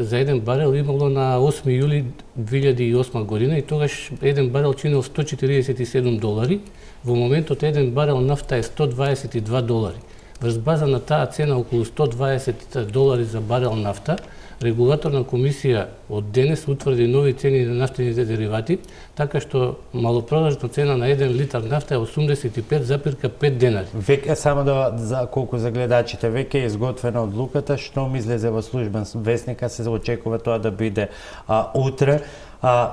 за еден барел имало на 8 јули 2008 година, и тогаш еден барел чинел $147. Во моментот еден барел нафта е $122. Врз база на таа цена околу $120 за барел нафта, регулаторна комисија од денес утврди нови цени на нафтените деривати, така што малопродажна цена на 1 литар нафта е 85,5 денари. Веќе само за колку за гледачите, веќе е изготвена одлуката, што ми излезе во службен вестника, се очекува тоа да биде утре.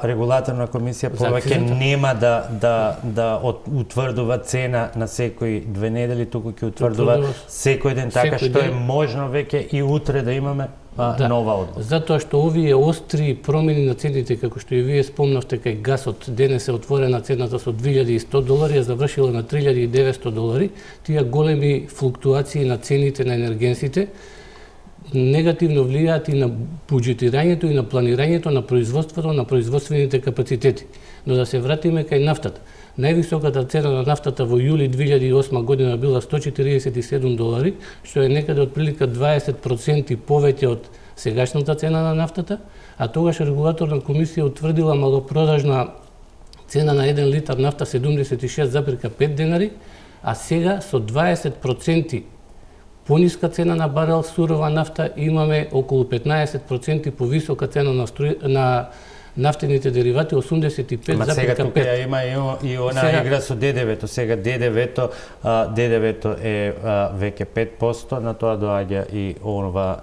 Регулаторна комисија повеќе нема да утврдува цена на секои 2 недели, туку ќе утврдува секој ден, така што е можно веќе и утре да имаме нова одлука. Затоа што овие остри промени на цените, како што и вие спомнавте, кај гасот денес е отворена цената со $2,100, завршила на $3,900, тие големи флуктуации на цените на енергенсите негативно влијаат и на буџетирањето и на планирањето на производството, на производствените капацитети. Но да се вратиме кај нафтата. Највисоката цена на нафтата во јули 2008 година била $147, што е некаде отприлика 20% повеќе од сегашната цена на нафтата, а тогаш регулаторна комисија утврдила малопродажна цена на 1 литар нафта 76,5 денари, а сега со 20% пониска цена на барел сурова нафта имаме околу 15% повисока цена на нафтените деривати, 85,5. Ма сега тука има и она игра со ДДВ-то. Сега ДДВ-то е веќе 5%, на тоа доаѓа и ова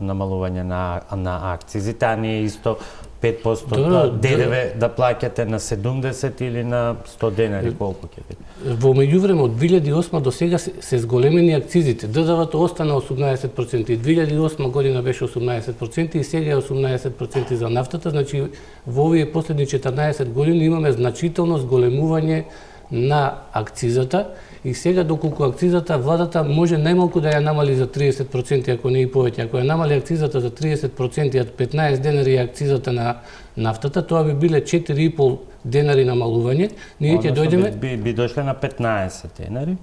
намалување на акцизите, а не исто 5% ДДВ да плаќате на 70 или на 100 денари, колку ќе биде? Во меѓувреме од 2008 до сега се зголемени акцизите. ДДВ-то остана 18%, и 2008 година беше 18% и сега е 18% за нафтата, значи во овие последни 14 години имаме значително зголемување на акцизата, и сега доколку акцизата владата може најмалку да ја намали за 30%, ако не и повеќе. Ако ја намали акцизата за 30%, од 15 денари е акцизата на нафтата, тоа би биле 4,5 денари намалување. Ние ќе дојдеме би дошле на 15 денари,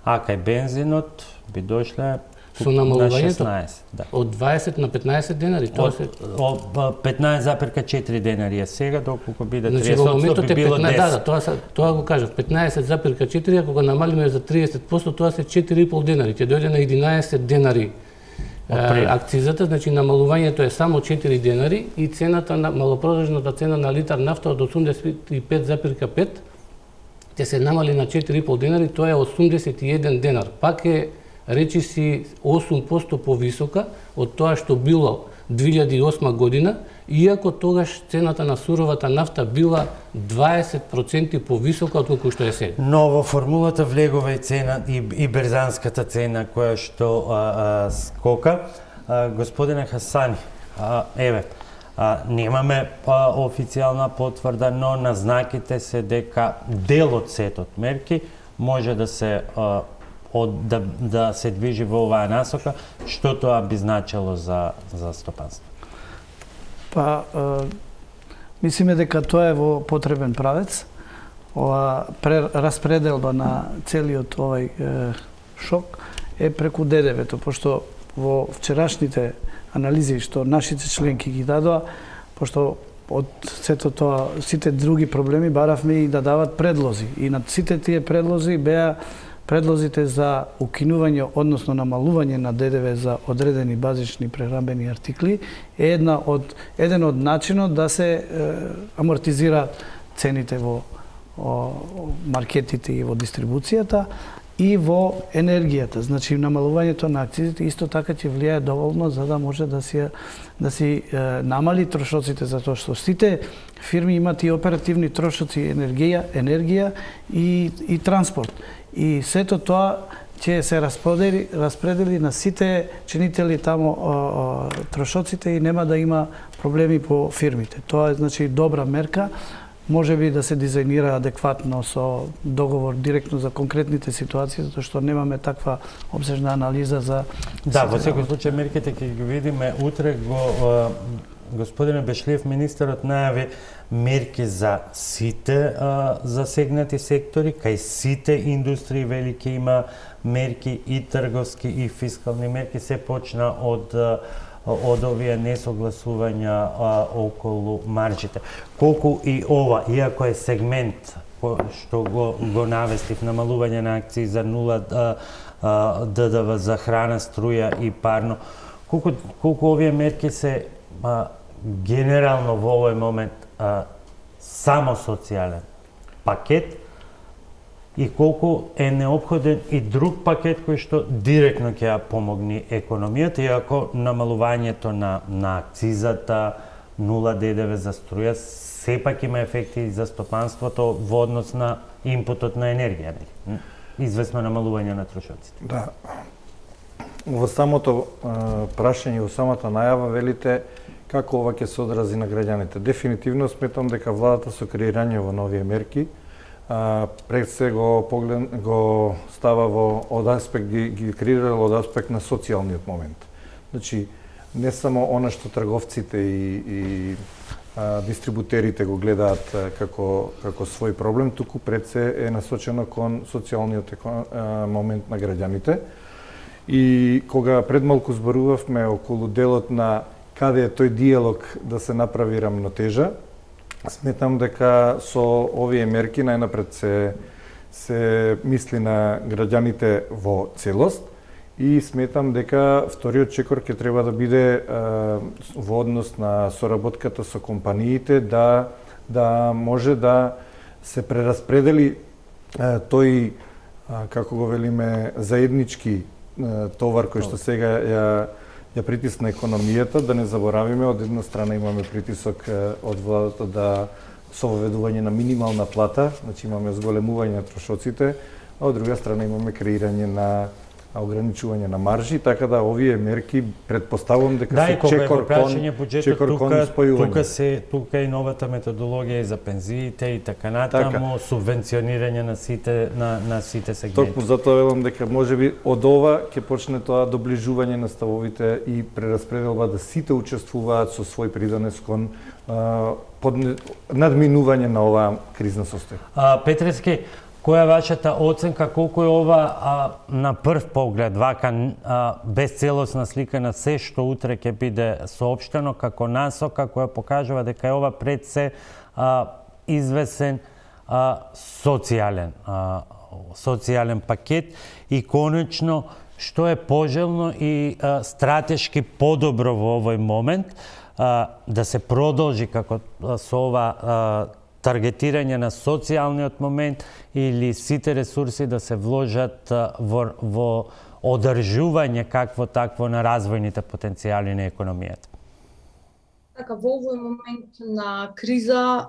а кај бензинот би дошле Со намалувањето на 16, да. од 20 на 15 денари, тоа се 15,4 денари е сега, доколку биде 30%, во моментот би е било 15, 10. тоа го кажав, 15,4, ако го намалиме за 30%, тоа се 4,5 денари, ќе дојде на 11 денари. Акцизата, значи намалувањето е само 4 денари и цената на малопродажната цена на литар нафта од 85,5 ќе се намали на 4,5 денари, тоа е 81 денар. Пак е речиси 8% повисока од тоа што било 2008 година, иако тогаш цената на суровата нафта била 20% повисока од колку што е сега. Но во формулата влегува и цена и берзанската цена која што скока. Господине Хасани, немаме официјална потврда, но назнаките се дека дел од сетот мерки може да се да се движи во оваа насока, што тоа би значило за стопанство? Па, мислиме дека тоа е во потребен правец. Ова распределба на целиот овај шок е преку ДДВ-то, пошто во вчерашните анализи што нашите членки ги дадоа, пошто од сето тоа, сите други проблеми баравме и да дават предлози. И на сите тие предлози беа предлозите за укинување, односно намалување на ДДВ за одредени базични прехранбени артикли е еден од начинот да се амортизира цените во маркетите и во дистрибуцијата и во енергијата. Значи, намалувањето на акцизите исто така ќе влијае доволно за да може да си намали трошоците, затоа што сите фирми имаат и оперативни трошоци, енергија и транспорт. И сето тоа ќе се распредели на сите чинители тамо трошоците и нема да има проблеми по фирмите. Тоа е значи добра мерка, може би да се дизајнира адекватно со договор директно за конкретните ситуации, затоа што немаме таква обсежна анализа за... Да, во секој случај мерките ќе ги видиме утре. Господине Бешлиев, министерот најави мерки за сите засегнати сектори, кај сите индустрии велики има мерки и трговски и фискални мерки. Се почна од овие несогласувања околу маржите. Колку и ова, иако е сегмент што го навестив, намалување на акции за 0 ДДВ за храна, струја и парно, колку овие мерки се генерално во овој момент само социјален пакет и колку е неопходен и друг пакет кој што директно ќе ја помогне економијата, иако намалувањето на акцизата, 0 ДДВ за струја, сепак има ефекти за стопанството во однос на импутот на енергија, известно намалување на трошоците. Да. Во самото прашање, во самата најава велите како ова ќе се одрази на граѓаните. Дефинитивно сметам дека владата со креирање во нови мерки пред се го става од аспект, ги креирала од аспект на социјалниот момент. Значи, не само она што трговците и дистрибутерите го гледаат како свој проблем, туку пред се е насочено кон социјалниот момент на граѓаните. И кога пред малку зборувавме околу делот на каде е тој диалог да се направи рамнотежа, сметам дека со овие мерки најнапред се мисли на граѓаните во целост и сметам дека вториот чекор ќе треба да биде во однос на соработката со компаниите да може да се прераспредели тој, како го велиме, заеднички товар кој што сега ја притисна економијата, да не заборавиме, од една страна имаме притисок од владата со воведување на минимална плата, значи имаме зголемување на трошоците, а од друга страна имаме креирање на ограничување на маржи, така да овие мерки предпоставувам дека се чекор кон спојување. Тука е и новата методологија за пензиите и така натаму, субвенционирање на сите сегменти. Токму затоа велам дека можеби од ова ќе почне тоа доближување на ставовите и прераспределба да сите учествуваат со свој придонес кон надминување на оваа кризна состојба. Петрески, Која е вашата оценка, колку е ова на прв поглед, вака безцелосна слика на се што утре ќе биде соопштено како насока која покажува дека е ова пред се извесен социјален пакет и конечно што е пожелно и стратешки подобро во овој момент да се продолжи како со ова таргетирање на социјалниот момент или сите ресурси да се вложат во одржување какво такво на развојните потенцијали на економијата. Така, во овој момент на криза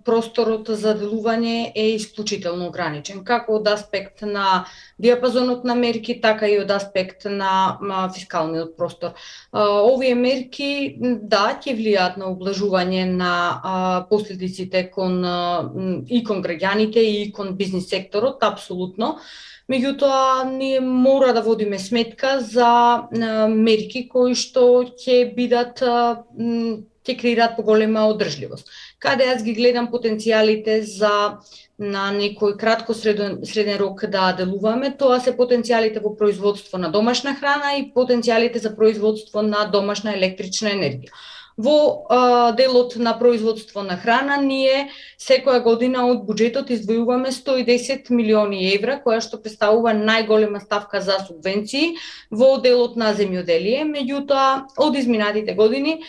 просторот за делување е исклучително ограничен, како од аспект на диапазонот на мерки, така и од аспект на фискалниот простор. Овие мерки, да, ќе влијаат на облажување на последиците и кон граѓаните и кон бизнис секторот, апсолутно. Меѓутоа, ние мора да водиме сметка за мерки кои што ќе бидат, ќе креираат поголема одржливост. Каде јас ги гледам потенцијалите за на некој кратко среден рок да делуваме, тоа се потенцијалите во производство на домашна храна и потенцијалите за производство на домашна електрична енергија. Во делот на производство на храна ние секоја година од буџетот издвојуваме 110 милиони евра, која што представува најголема ставка за субвенции во делот на земјоделие. Меѓутоа, од изминатите години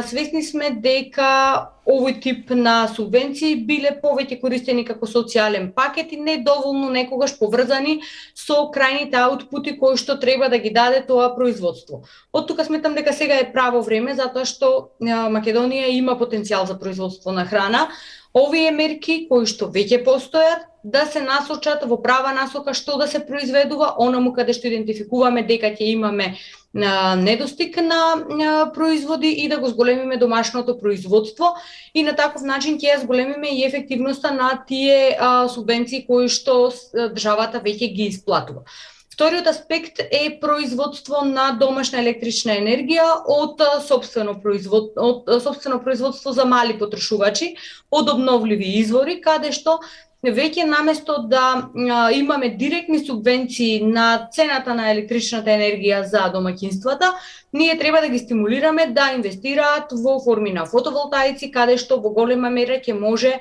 свесни сме дека овој тип на субвенции биле повеќе користени како социјален пакет и недоволно некогаш поврзани со крајните аутпути кои што треба да ги даде тоа производство. Од тука сметам дека сега е право време, затоа што Македонија има потенцијал за производство на храна. Овие мерки кои што веќе постојат да се насочат во права насока што да се произведува, онаму каде што идентификуваме дека ќе имаме недостиг на производи и да го зголемиме домашното производство и на таков начин ќе ја зголемиме и ефективноста на тие субвенции кои што државата веќе ги исплатува. Вториот аспект е производство на домашна електрична енергија од сопствено производство за мали потрошувачи, од обновливи извори, каде што веќе наместо да имаме директни субвенции на цената на електричната енергија за домаќинствата, ние треба да ги стимулираме да инвестираат во форми на фотоволтаици, каде што во голема мера ќе може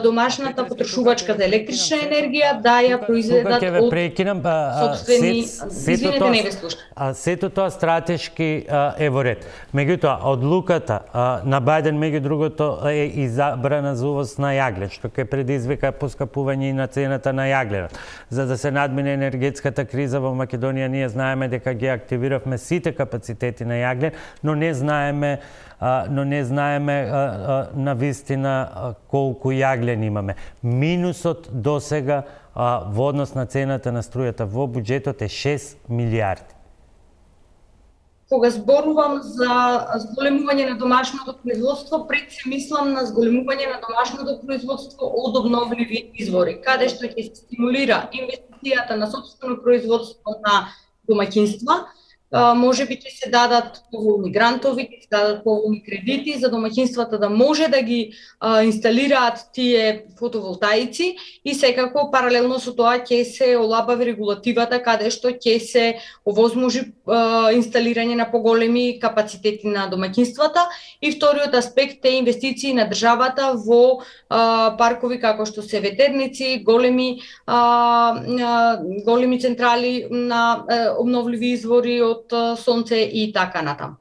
домашната потрошувачка за електрична енергија да ја произведат од сопствени... Извинете, не ве слушам. Сето тоа стратешки е во ред. Меѓутоа, одлуката на Бајден, меѓу другото, е и забрана за увоз на јаглен, што ќе предизвика поскапување и на цената на јагленот. За да се надмине енергетската криза во Македонија, ние знаеме дека ги активиравме сите капацитети на јаглен, но не знаеме на вистина колку јаглен имаме. Минусот досега во однос на цената на струјата во буџетот е 6 милијарди. Кога зборувам за зголемување на домашното производство, пред се мислам на зголемување на домашното производство од обновливи извори, каде што ќе се стимулира инвестицијата на сопствено производство на домаќинства. Може би ќе се дадат поволни грантови, ќе се дадат поволни кредити за домаќинствата да може да ги инсталираат тие фотоволтаици и секако паралелно со тоа ќе се олабави регулативата каде што ќе се овозможи инсталирање на поголеми капацитети на домаќинствата и вториот аспект е инвестиции на државата во паркови како што се ветерници, големи централи на обновливи извори од сонце и така натам.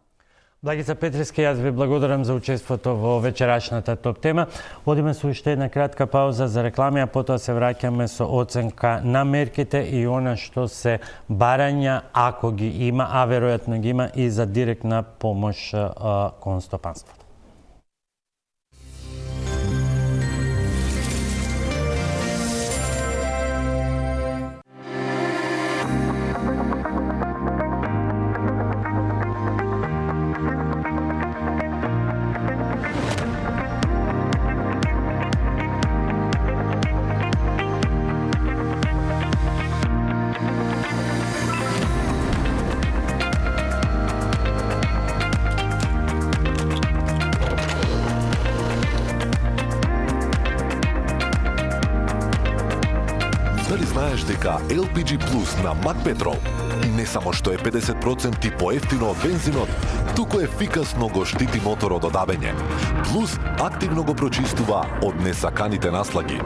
Благица Петрески, јас ви благодарам за учеството во вечерашната топ тема. Одиме со уште една кратка пауза за реклами, а потоа се враќаме со оценка на мерките и она што се барања, ако ги има, а веројатно ги има, и за директна помош кон стопанството. знаеш дека LPG Plus на Макпетрол не само што е 50% поевтино од бензинот, туку ефикасно го штити моторот од абење. Плюс активно го прочистува од несаканите наслаги.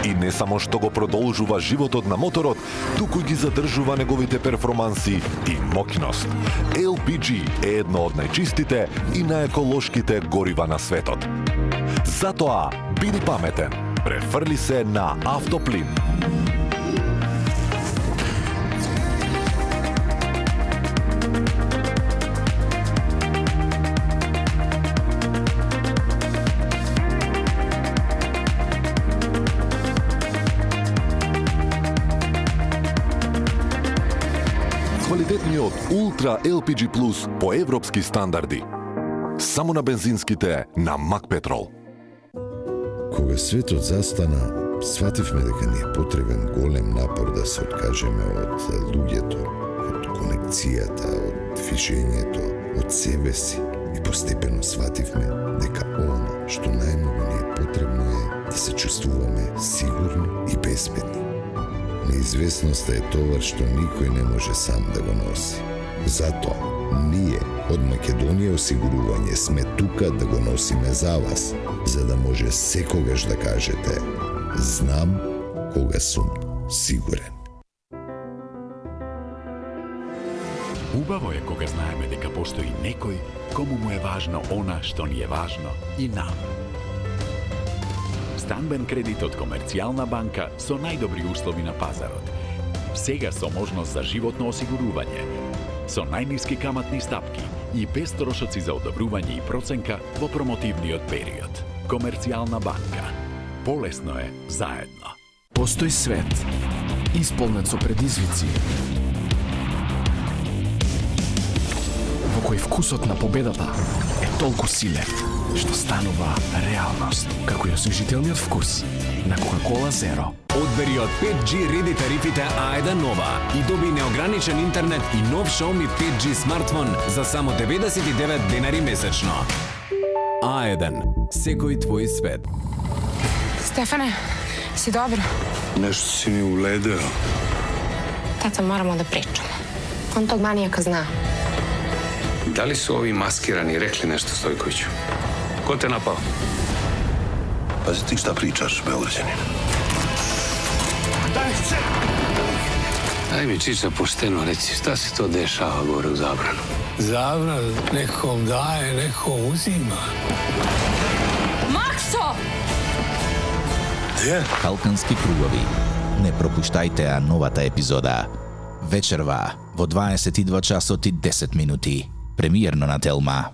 И не само што го продолжува животот на моторот, туку ги задржува неговите перформанси и моќност. LPG е едно од најчистите и најеколошките горива на светот. Затоа, биди паметен, префрли се на Автоплин. Квалитетниот Ултра LPG Plus по европски стандарди. Само на бензинските на Макпетрол. Кога светот застана, свативме дека ни е потребен голем напор да се откажеме од луѓето, од конекцијата, од движењето, од себе си. И постепено свативме дека она што најмногу ни е потребно е да се чувствуваме сигурно и безбедни. Неизвестноста е товар што никој не може сам да го носи. Затоа, ние од Македонија осигурување сме тука да го носиме за вас, за да може секогаш да кажете знам кога сум сигурен. Убаво е кога знаеме дека постои некој кому му е важно она што ни е важно и нам. Станбен кредит од Комерцијална банка со најдобри услови на пазарот. Сега со можност за животно осигурување, со најниски каматни стапки и без трошоци за одобрување и проценка во промотивниот период. Комерцијална банка. Полесно е заедно. Постои свет, исполнет со предизвици, во кој вкусот на победата е толку силен, што станува реалност, како и освежителниот вкус на Coca-Cola Zero. Одбери од 5G реди тарифите A1 Nova и доби неограничен интернет и нов Xiaomi 5G смартфон за само 99 денари месечно. A1. Секој твој свет. Stefane, si dobro? Nešto si mi uledeo. Tata, moramo da pričamo. On tog manijaka zna. Da li su ovi maskirani rekli nešto Stojkoviću? Ko te napao? Pazi ti šta pričaš, Beograđanin. Daj mi čisto pošteno reci, šta se to dešava gore u Zabranu? Zabran nekom daje, nekom uzima. Makso! Gdje? Балкански кругови. Не пропуштајте новата епизода. Вечерва во 22 часот и 10 минути. Премиерно на Телма.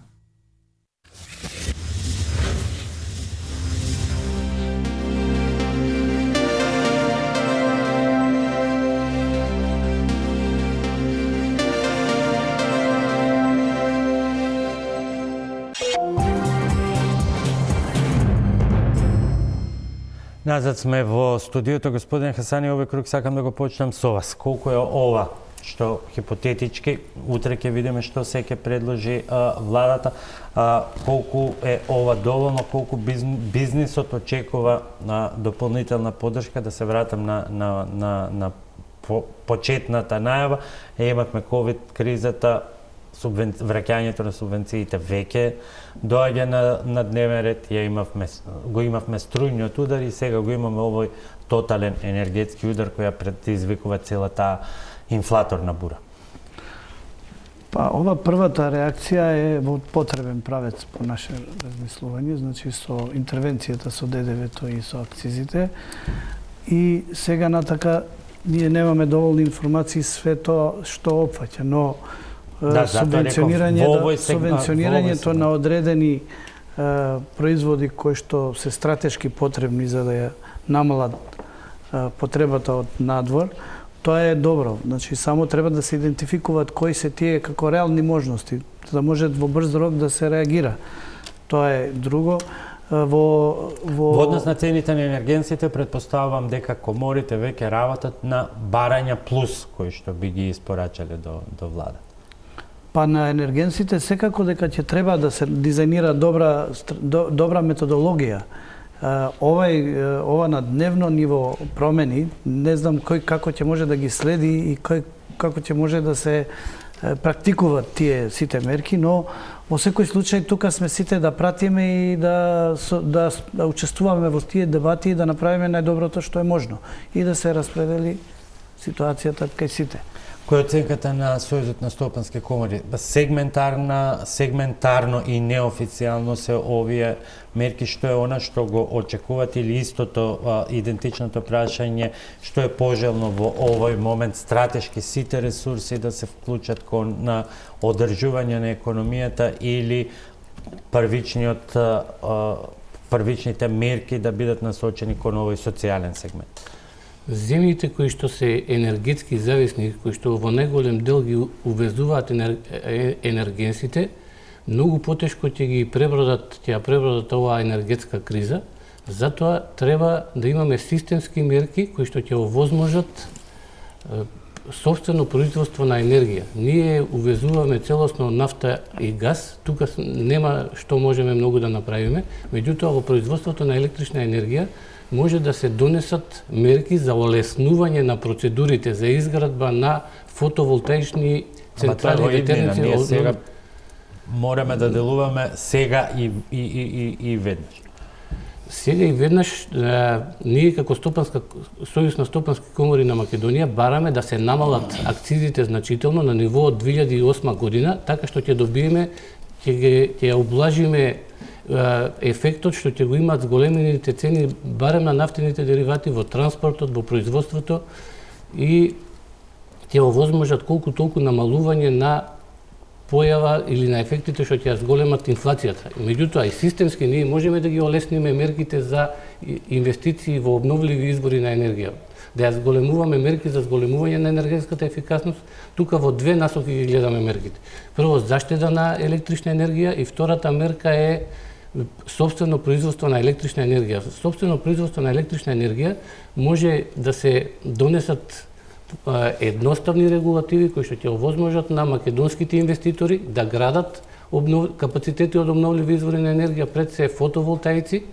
Назад сме во студиото, господин Хасани, овој круг сакам да го почнам со вас. Колку е ова, што хипотетички, утре ќе видиме што се ќе предложи владата, колку е ова доволно, колку бизнисот очекува на дополнителна поддршка, да се вратам на почетната најава. Имавме ковид кризата, враќањето на субвенциите веќе доаѓа на дневен ред, го имавме струјниот удар и сега го имаме овој тотален енергетски удар која предизвикува целата инфлаторна бура. Па, ова првата реакција е во потребен правец по наше размислување, значи со интервенцијата со ДДВ-то и со акцизите. И сега натака ние немаме доволни информации све тоа што опфаќа, но субвенционирањето на одредени производи кои што се стратешки потребни за да ја намалат потребата од надвор, тоа е добро. Значи, само треба да се идентификуваат кои се тие како реални можности, за да може во брз рок да се реагира. Тоа е друго. Во однос на цените на енергенците, предпоставувам дека коморите веќе работат на барања плюс кои што би ги испорачале до влада. Па на енергенците секако дека ќе треба да се дизајнира добра методологија ова на дневно ниво промени, не знам кој како ќе може да ги следи и како ќе може да се практикуваат тие сите мерки, но во секој случај тука сме сите да пратиме и да учествуваме во тие дебати и да направиме најдоброто што е можно и да се распредели ситуацијата кај сите. Која е оценката на Сојузот на стопански комори? Сегментарно и неофицијално се овие мерки, што е она што го очекуват или истото идентичното прашање, што е пожелно во овој момент стратешки сите ресурси да се вклучат на одржување на економијата или првичните мерки да бидат насочени кон овој социјален сегмент? Земјите кои што се енергетски зависни, кои што во најголем дел ги увезуваат енергенсите, многу потешко ќе ги пребродат оваа енергетска криза. Затоа треба да имаме системски мерки кои што ќе овозможат собствено производство на енергија. Ние увезуваме целосно нафта и газ, тука нема што можеме многу да направиме, меѓутоа во производството на електрична енергија може да се донесат мерки за олеснување на процедурите за изградба на фотоволтаични централи. Ние сега мораме да делуваме сега и веднаш. Сега и веднаш ние како Сојуз на стопански комори на Македонија бараме да се намалат акцизите значително на ниво од 2008 година, така што ќе добиеме, ќе облажиме ефектот што ќе го имаат зголемените цени барем на нафтените деривати во транспортот, во производството и ќе овозможат колку толку намалување на појава или на ефектите што ќе зголемат инфлацијата. Меѓутоа и системски ние можеме да ги олесниме мерките за инвестиции во обновливи извори на енергија. Да ја зголемуваме мерки за зголемување на енергетската ефикасност, тука во две насоки ги гледаме мерките. Прво, заштеда на електрична енергија и втората мерка е собствено производство на електрична енергија. Собствено производство на електрична енергија може да се донесат едноставни регулативи кои што ќе овозможат на македонските инвеститори да градат капацитети од обновливи извори на енергија, пред се фотоволтаици,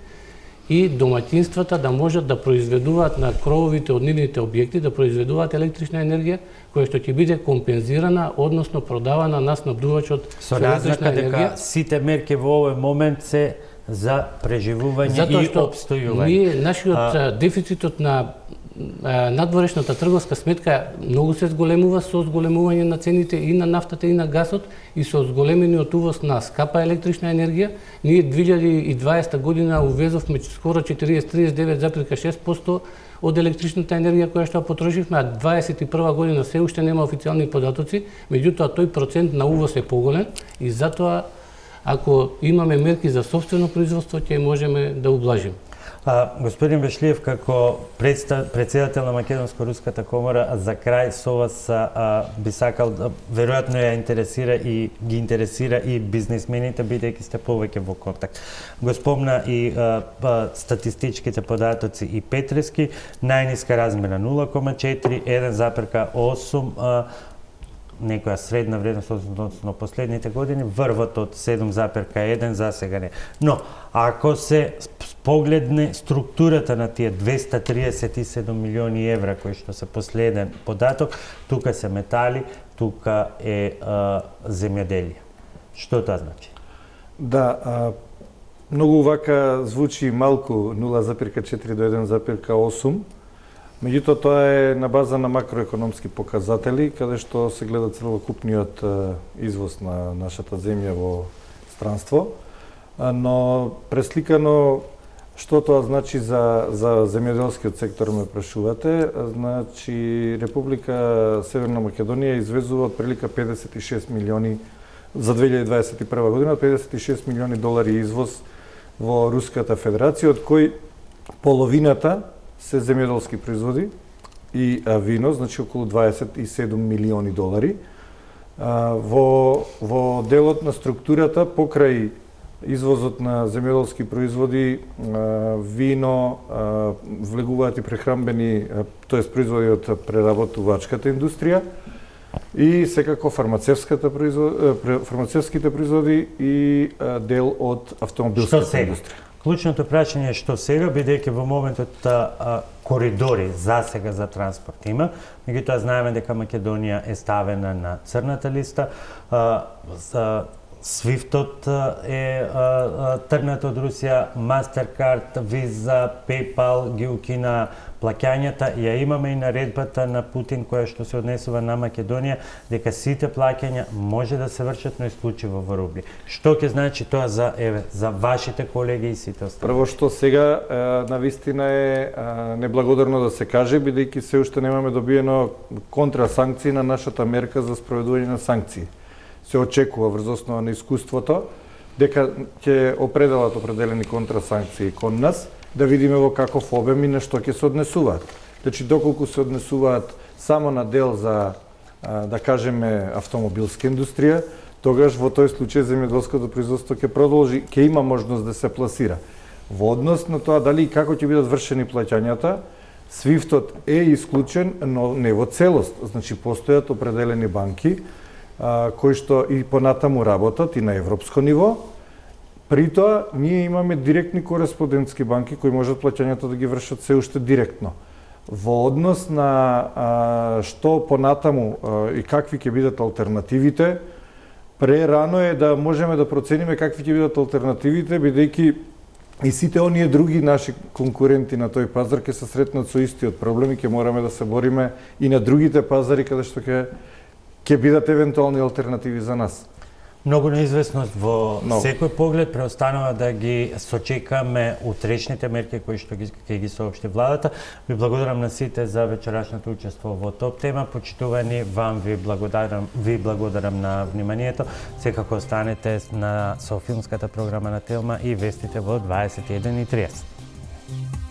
и домаќинствата да можат да произведуваат на крововите од нивните објекти, да произведуваат електрична енергија која што ќе биде компензирана, односно продавана на снабдувачот со разлика дека сите мерки во овој момент се за преживување и опстојување. Ние нашиот дефицитот на надворешната трговска сметка многу се зголемува со зголемување на цените и на нафтата и на газот и со зголемениот увоз на скапа електрична енергија. Ние 2020 година увезовме скоро 39,6% од електричната енергија која што потрошивме, а 2021 година се уште нема официјални податоци, меѓутоа тој процент на увоз е поголем и затоа ако имаме мерки за собствено производство ќе можеме да ублажиме. Господин Бешлиев, како председател на Македонско-руската комора, за крај со вас би сакал, веројатно ја интересира и ги интересира и бизнисмените, бидејќи сте повеќе во контакт. Го спомна и статистичките податоци и Петрески, најниска размера 0,4, 1,8, некоја средна вредност односно последните години, врвот од 7,1 за сега не. Но, ако се погледне структурата на тие 237 милиони евра кои што се последен податок, тука се метали, тука е земјоделие. Што тоа значи? Да, многу вака звучи малку 0,4 до 1,8, меѓутоа тоа е на база на макроекономски показатели, каде што се гледа целокупниот извоз на нашата земја во странство, но пресликано што тоа значи за земјоделскиот сектор ме прашувате, значи Република Северна Македонија извезува од прилика 56 милиони за 2021 година, 56 милиони долари извоз во Руската Федерација, од кои половината се земјоделски производи и вино, значи околу 27 милиони долари. Во делот на структурата покрај извозот на земјоделски производи, вино, влегуваат и прехранбени, тоест производи од преработувачката индустрија и секако фармацевските производи и дел од автомобилската индустрија. Клучното прашање е што сега, бидејќи во моментот коридори за сега за транспорт има, меѓутоа знаеме дека Македонија е ставена на црната листа, Свифтот е тргнат од Русија, Мастеркард, Виза, PayPal ги укина плаќањата. Ја имаме и наредбата на Путин која што се однесува на Македонија дека сите плаќања може да се вршат но исклучиво во рубли. Што ќе значи тоа за вашите колеги и сите останали? Прво што сега навистина е неблагодарно да се каже, бидејќи се уште немаме добиено контрасанкции на нашата мерка за спроведување на санкции. Се очекува врз основа на искуството дека ќе определат определени контрасанкции кон нас, да видиме во каков обем и на што ќе се однесуваат. Значи, доколку се однесуваат само на дел за, да кажеме, автомобилска индустрија, тогаш во тој случај земјоделското производство ќе продолжи, ќе има можност да се пласира. Во однос на тоа дали и како ќе бидат вршени плаќањата, Свифтот е исклучен, но не во целост. Значи, постојат определени банки кои што и понатаму работат и на европско ниво. При тоа, ние имаме директни кореспондентски банки кои можат плаќањата да ги вршат се уште директно. Во однос на што понатаму и какви ќе бидат алтернативите, прерано е да можеме да процениме какви ќе бидат алтернативите, бидејќи и сите оние други наши конкуренти на тој пазар ќе се сретнат со истиот проблем и ќе мораме да се бориме и на другите пазари каде што ќе бидат евентуални алтернативи за нас. Многу неизвестност во секој поглед, преостанува да ги сочекаме утрешните мерки кои што ќе ги соопшти владата. Ви благодарам на сите за вечерашното учество во Топ тема. Почитувани, ви благодарам на вниманието. Секако останете со филмската програма на Телма и вестите во 21:30.